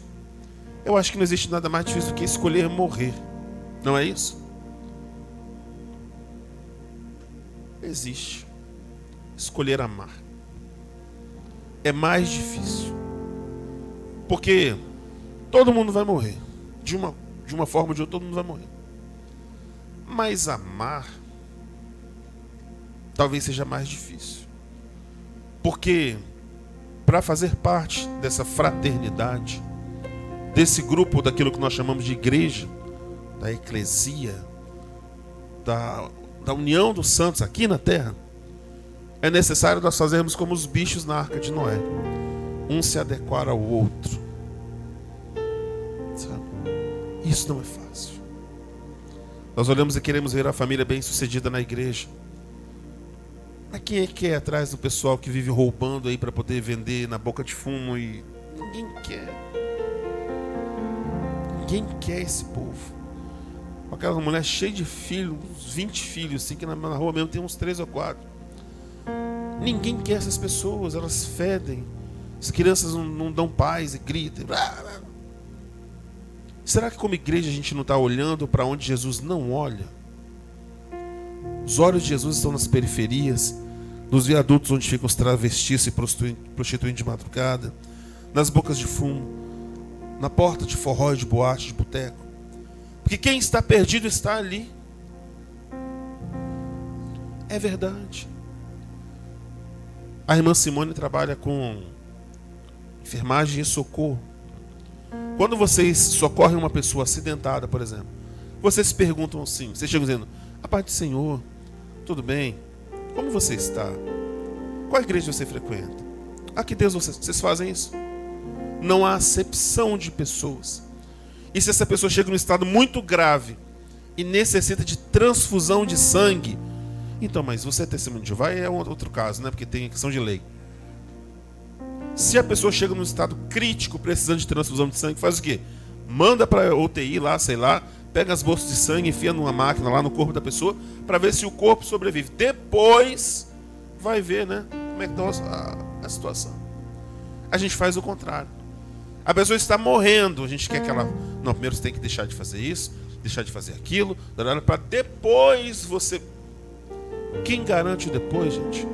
Eu acho que não existe nada mais difícil do que escolher morrer. Não é isso? Existe. Escolher amar. É mais difícil. Porque todo mundo vai morrer. De uma forma ou de outra, todo mundo vai morrer. Mas amar talvez seja mais difícil. Porque para fazer parte dessa fraternidade, desse grupo, daquilo que nós chamamos de igreja, da eclesia, da união dos santos aqui na terra, é necessário nós fazermos como os bichos na arca de Noé, um se adequar ao outro. Sabe? Isso não é fácil. Nós olhamos e queremos ver a família bem sucedida na igreja. Mas quem é que quer atrás do pessoal que vive roubando aí para poder vender na boca de fumo? E ninguém quer. Ninguém quer esse povo. Aquela mulher cheia de filhos, uns 20 filhos, assim, que na rua mesmo tem uns 3 ou 4. Ninguém quer essas pessoas, elas fedem. As crianças não dão paz e gritam. Será que como igreja a gente não está olhando para onde Jesus não olha? Os olhos de Jesus estão nas periferias, nos viadutos onde ficam os travestis se prostituindo de madrugada, nas bocas de fumo, na porta de forró, de boate, de boteco. Porque quem está perdido está ali. É verdade. A irmã Simone trabalha com enfermagem e socorro. Quando vocês socorrem uma pessoa acidentada, por exemplo, vocês se perguntam assim, vocês chegam dizendo: a paz do Senhor, tudo bem? Como você está? Qual igreja você frequenta? Ah, que Deus, vocês fazem isso? Não há acepção de pessoas. E se essa pessoa chega num estado muito grave e necessita de transfusão de sangue, então, mas você é testemunho de Jeová, é outro caso, né? Porque tem questão de lei. Se a pessoa chega num estado crítico, precisando de transfusão de sangue, faz o quê? Manda para a UTI lá, sei lá, pega as bolsas de sangue, enfia numa máquina lá no corpo da pessoa, para ver se o corpo sobrevive. Depois vai ver, né, como é que está a situação. A gente faz o contrário. A pessoa está morrendo, a gente quer que ela... Não, primeiro você tem que deixar de fazer isso, deixar de fazer aquilo, para depois você... Quem garante o depois, gente?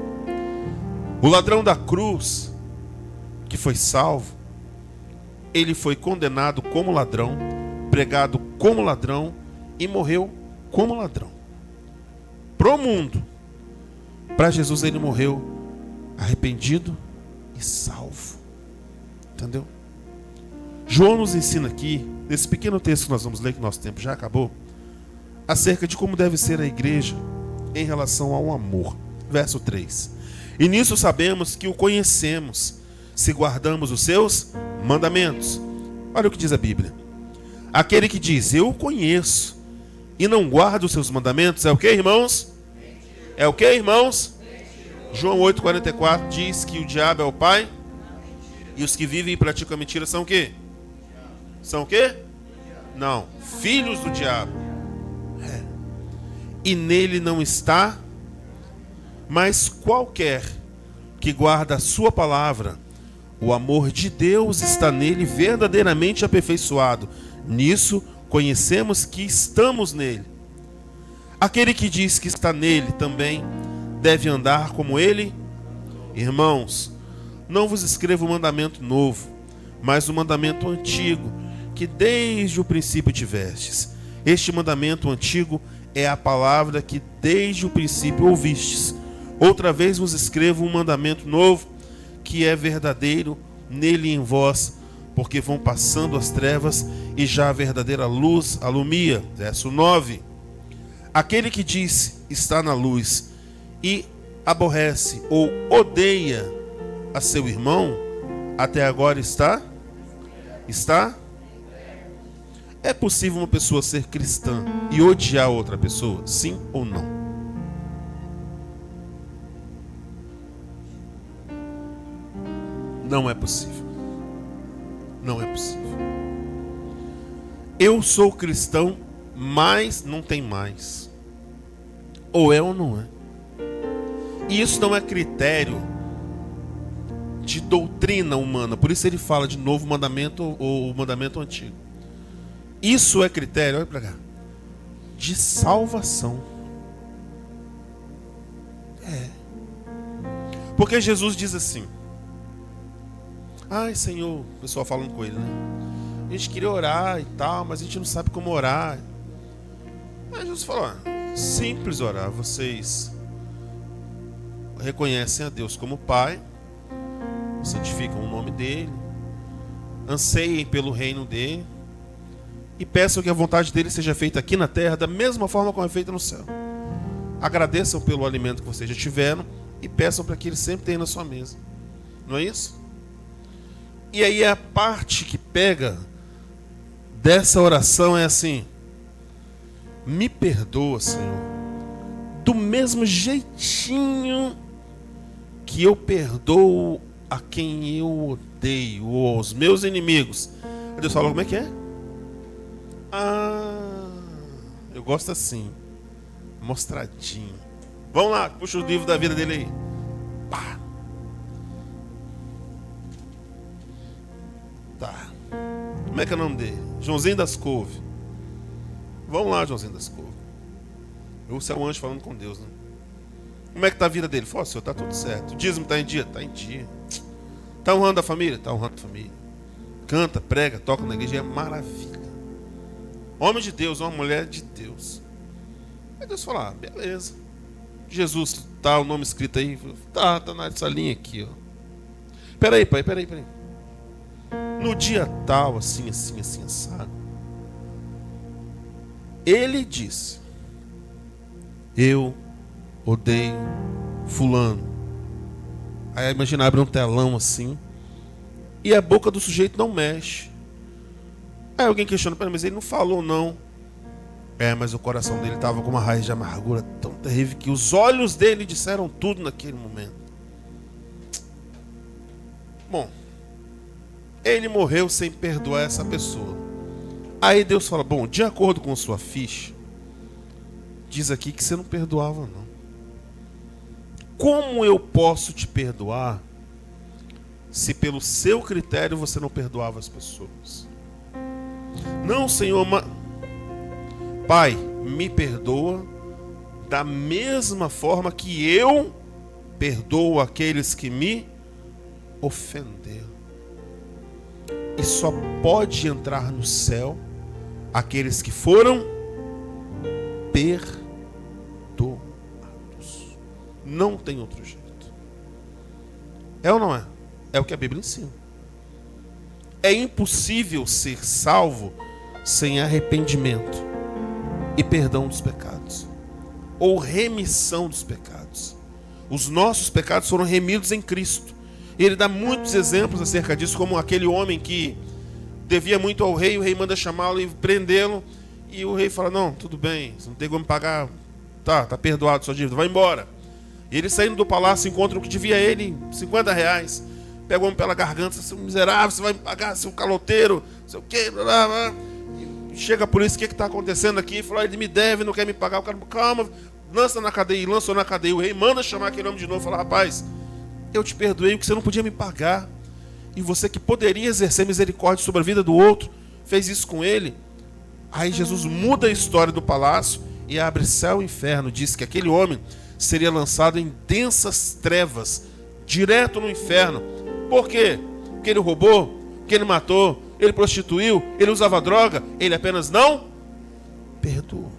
O ladrão da cruz, que foi salvo, ele foi condenado como ladrão, pregado como ladrão e morreu como ladrão. Pro mundo. Para Jesus ele morreu arrependido e salvo. Entendeu? João nos ensina aqui, nesse pequeno texto que nós vamos ler, que nosso tempo já acabou, acerca de como deve ser a igreja em relação ao amor. Verso 3. E nisso sabemos que o conhecemos, se guardamos os seus mandamentos. Olha o que diz a Bíblia. Aquele que diz, eu o conheço, e não guarda os seus mandamentos, é o que, irmãos? É o que, irmãos? João 8,44 diz que o diabo é o pai e os que vivem e praticam a mentira são o quê? São o quê? Não, filhos do diabo. E nele não está, mas qualquer que guarda a sua palavra, o amor de Deus está nele verdadeiramente aperfeiçoado. Nisso conhecemos que estamos nele. Aquele que diz que está nele também deve andar como ele. Irmãos, não vos escrevo um mandamento novo, mas um mandamento antigo, que desde o princípio tivestes. Este mandamento antigo é a palavra que desde o princípio ouvistes. Outra vez vos escrevo um mandamento novo, que é verdadeiro nele e em vós, porque vão passando as trevas e já a verdadeira luz alumia. Verso 9. Aquele que diz está na luz e aborrece ou odeia a seu irmão, até agora está? É possível uma pessoa ser cristã e odiar outra pessoa? Sim ou não? Não é possível. Não é possível. Eu sou cristão, mas não tem mais. Ou é ou não é. E isso não é critério de doutrina humana. Por isso ele fala de novo mandamento ou o mandamento antigo. Isso é critério, olha para cá, de salvação. Porque Jesus diz assim: ai, Senhor, o pessoal falando com ele, né? A gente queria orar e tal, mas a gente não sabe como orar. Aí Jesus falou: simples orar. Vocês reconhecem a Deus como Pai, santificam o nome dele, anseiem pelo reino dele e peçam que a vontade dele seja feita aqui na terra da mesma forma como é feita no céu. Agradeçam pelo alimento que vocês já tiveram e peçam para que ele sempre tenha na sua mesa. Não é isso? E aí a parte que pega dessa oração é assim: me perdoa, Senhor, do mesmo jeitinho que eu perdoo a quem eu odeio, ou aos meus inimigos. Aí Deus fala: como é que é? Eu gosto assim, mostradinho. Vamos lá, puxa o livro da vida dele aí. Pá. Tá. Como é que é o nome dele? Joãozinho das Couves. Vamos lá, Joãozinho das Couves. Você é um anjo falando com Deus, né? Como é que tá a vida dele? Fala: Senhor, tá tudo certo. O dízimo tá em dia? Tá em dia. Tá honrando a família? Tá honrando a família. Canta, prega, toca na igreja, é maravilha. Homem de Deus, uma mulher de Deus. Aí Deus fala: beleza. Jesus, tá o nome escrito aí? Tá nessa linha aqui, ó. Peraí, pai, peraí. No dia tal, assim, assado, ele disse: eu odeio fulano. Aí imagina, abre um telão assim e a boca do sujeito não mexe. Aí alguém questiona: mas ele não falou não. Mas o coração dele estava com uma raiz de amargura tão terrível que os olhos dele disseram tudo naquele momento. Bom, ele morreu sem perdoar essa pessoa. Aí Deus fala: bom, de acordo com sua ficha, diz aqui que você não perdoava não. Como eu posso te perdoar se pelo seu critério você não perdoava as pessoas? Não, Senhor, Pai, me perdoa da mesma forma que eu perdoo aqueles que me ofenderam. E só pode entrar no céu aqueles que foram perdoados. Não tem outro jeito. É ou não é? É o que a Bíblia ensina. É impossível ser salvo sem arrependimento e perdão dos pecados, ou remissão dos pecados. Os nossos pecados foram remidos em Cristo. E ele dá muitos exemplos acerca disso, como aquele homem que devia muito ao rei, o rei manda chamá-lo e prendê-lo, e o rei fala: não, tudo bem, você não tem como pagar, tá perdoado sua dívida, vai embora. E ele saindo do palácio encontra o que devia a ele, 50 reais. Pega o homem pela garganta, seu miserável, você vai me pagar, seu caloteiro, seu quê, blá, blá, blá. E chega a polícia, o que está acontecendo aqui? Fala, ele me deve, não quer me pagar. O cara, calma, lança na cadeia, lançou na cadeia. O rei manda chamar aquele homem de novo, fala, rapaz, eu te perdoei, porque você não podia me pagar. E você que poderia exercer misericórdia sobre a vida do outro, fez isso com ele. Aí Jesus muda a história do palácio e abre céu e inferno. Diz que aquele homem seria lançado em densas trevas, direto no inferno. Por quê? Porque ele roubou, porque ele matou, ele prostituiu, ele usava droga, ele apenas não perdoou.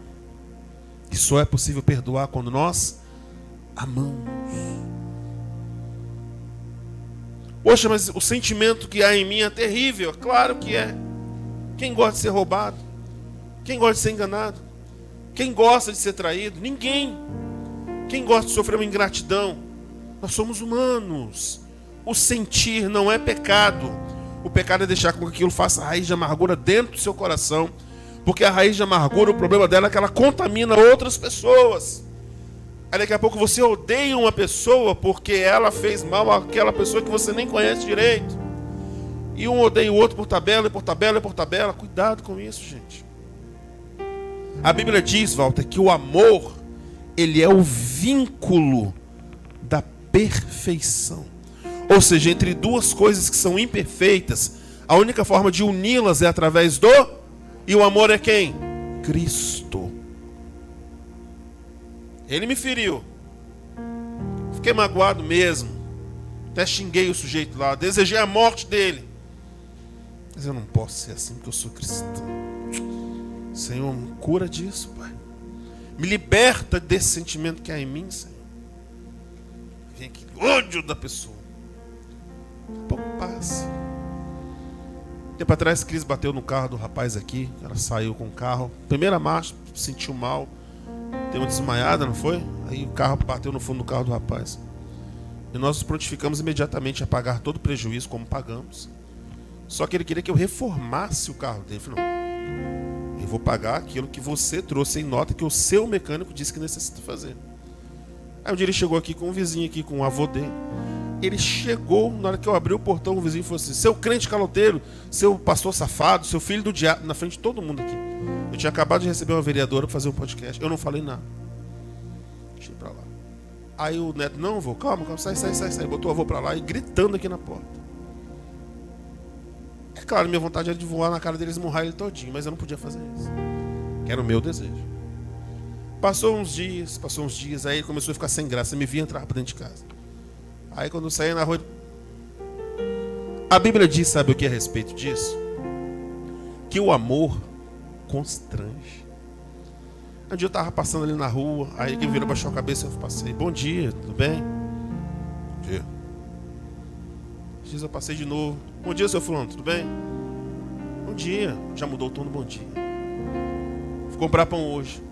E só é possível perdoar quando nós amamos. Poxa, mas o sentimento que há em mim é terrível. Claro que é. Quem gosta de ser roubado? Quem gosta de ser enganado? Quem gosta de ser traído? Ninguém. Quem gosta de sofrer uma ingratidão? Nós somos humanos. O sentir não é pecado. O pecado é deixar com que aquilo faça raiz de amargura dentro do seu coração. Porque a raiz de amargura, o problema dela é que ela contamina outras pessoas. Aí daqui a pouco você odeia uma pessoa porque ela fez mal àquela pessoa que você nem conhece direito. E um odeia o outro por tabela, e por tabela, e por tabela. Cuidado com isso, gente. A Bíblia diz, Walter, que o amor, ele é o vínculo da perfeição. Ou seja, entre duas coisas que são imperfeitas, a única forma de uni-las é através do... E o amor é quem? Cristo. Ele me feriu. Fiquei magoado mesmo. Até xinguei o sujeito lá. Desejei a morte dele. Mas eu não posso ser assim porque eu sou cristão. Senhor, me cura disso, Pai. Me liberta desse sentimento que há em mim, Senhor. Vem aqui, ódio da pessoa. Pouco passa. Tempo atrás, Cris bateu no carro do rapaz aqui. Ela saiu com o carro. Primeira marcha, sentiu mal. Deu uma desmaiada, não foi? Aí o carro bateu no fundo do carro do rapaz. E nós nos prontificamos imediatamente a pagar todo o prejuízo, como pagamos. Só que ele queria que eu reformasse o carro dele. Eu falei, não, eu vou pagar aquilo que você trouxe em nota, que o seu mecânico disse que necessita fazer. Aí um dia ele chegou aqui com um vizinho aqui, com o avô dele. Ele chegou, na hora que eu abri o portão, o vizinho falou assim, seu crente caloteiro, seu pastor safado, seu filho do diabo, na frente de todo mundo aqui. Eu tinha acabado de receber uma vereadora para fazer um podcast. Eu não falei nada. Deixei pra lá. Aí o neto, não, vô, calma, sai. Botou o avô pra lá e gritando aqui na porta. É claro, minha vontade era de voar na cara deles e esmurrar ele todinho, mas eu não podia fazer isso. Que era o meu desejo. Passou uns dias, aí ele começou a ficar sem graça, me via entrar pra dentro de casa. Aí quando eu saía na rua... A Bíblia diz, sabe o que é a respeito disso? Que o amor constrange. Um dia eu estava passando ali na rua, aí ele virou, baixou a cabeça e eu passei. Bom dia, tudo bem? Bom dia. Eu passei de novo. Bom dia, seu fulano, tudo bem? Bom dia. Já mudou o tom do bom dia. Vou comprar pão hoje.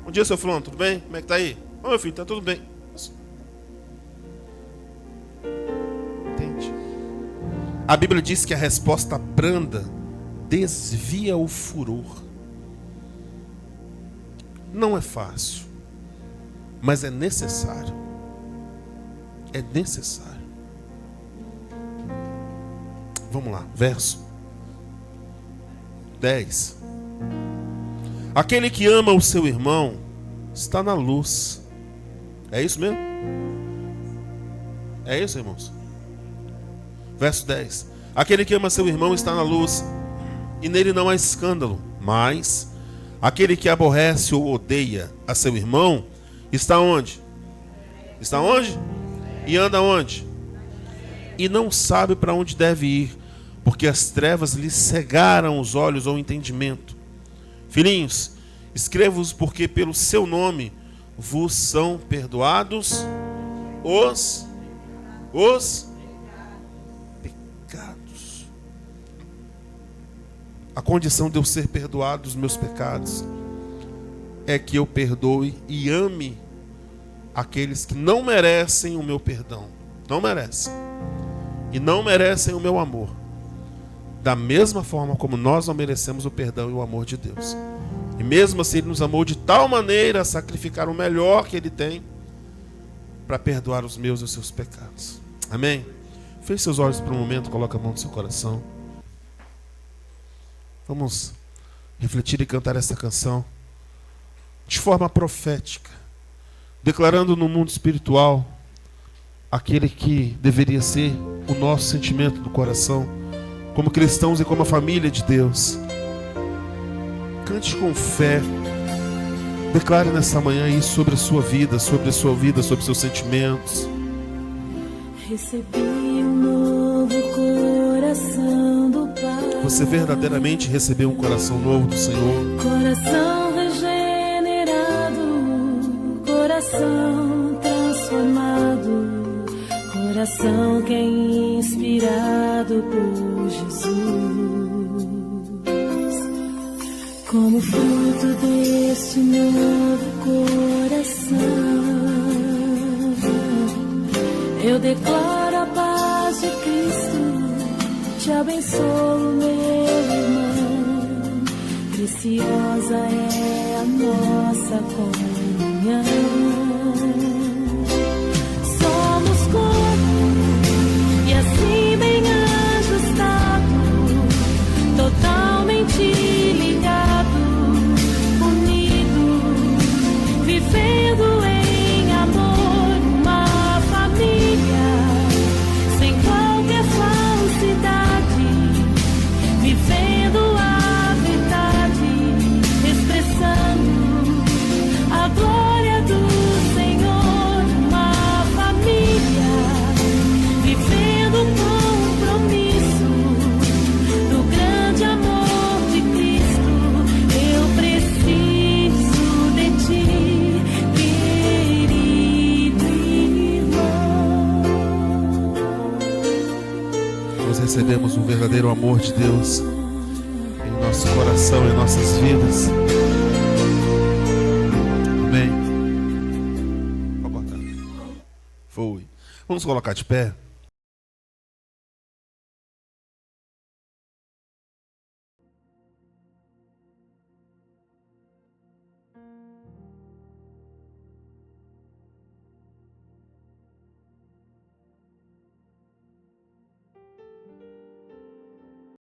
Bom dia, seu fulano, tudo bem? Como é que tá aí? Ô, meu filho, tá tudo bem. Entende? A Bíblia diz que a resposta branda desvia o furor. Não é fácil, mas é necessário. É necessário. Vamos lá, verso 10. Aquele que ama o seu irmão está na luz. É isso mesmo? É isso, irmãos? Verso 10. Aquele que ama seu irmão está na luz, e nele não há escândalo. Mas aquele que aborrece ou odeia a seu irmão está onde? Está onde? E anda onde? E não sabe para onde deve ir, porque as trevas lhe cegaram os olhos ou o entendimento. Filhinhos, escrevo-vos porque pelo seu nome vos são perdoados os pecados. A condição de eu ser perdoado dos meus pecados é que eu perdoe e ame aqueles que não merecem o meu perdão. Não merecem. E não merecem o meu amor. Da mesma forma como nós não merecemos o perdão e o amor de Deus. E mesmo assim Ele nos amou de tal maneira a sacrificar o melhor que Ele tem, para perdoar os meus e os seus pecados. Amém? Feche seus olhos por um momento, coloca a mão no seu coração. Vamos refletir e cantar essa canção de forma profética, declarando no mundo espiritual aquele que deveria ser o nosso sentimento do coração, como cristãos e como a família de Deus. Cante com fé, declare nessa manhã isso sobre a sua vida, sobre seus sentimentos. Recebi um novo coração do Pai. Você verdadeiramente recebeu um coração novo do Senhor. Coração regenerado, coração transformado, coração que é inspirado por Jesus. Como fruto deste novo coração, eu declaro a paz de Cristo, te abençoo, meu irmão. Preciosa é a nossa comunhão. Somos corpo e assim bem ajustado, totalmente ligado, unido, vivendo em amor, uma família sem qualquer falsidade, vivendo a verdade, expressando a glória do Senhor, uma família vivendo o compromisso do grande amor de Cristo. Eu preciso de ti, querido irmão. Nós recebemos o verdadeiro amor de Deus em nosso coração, em nossas vidas. Amém. Foi. Vamos colocar de pé.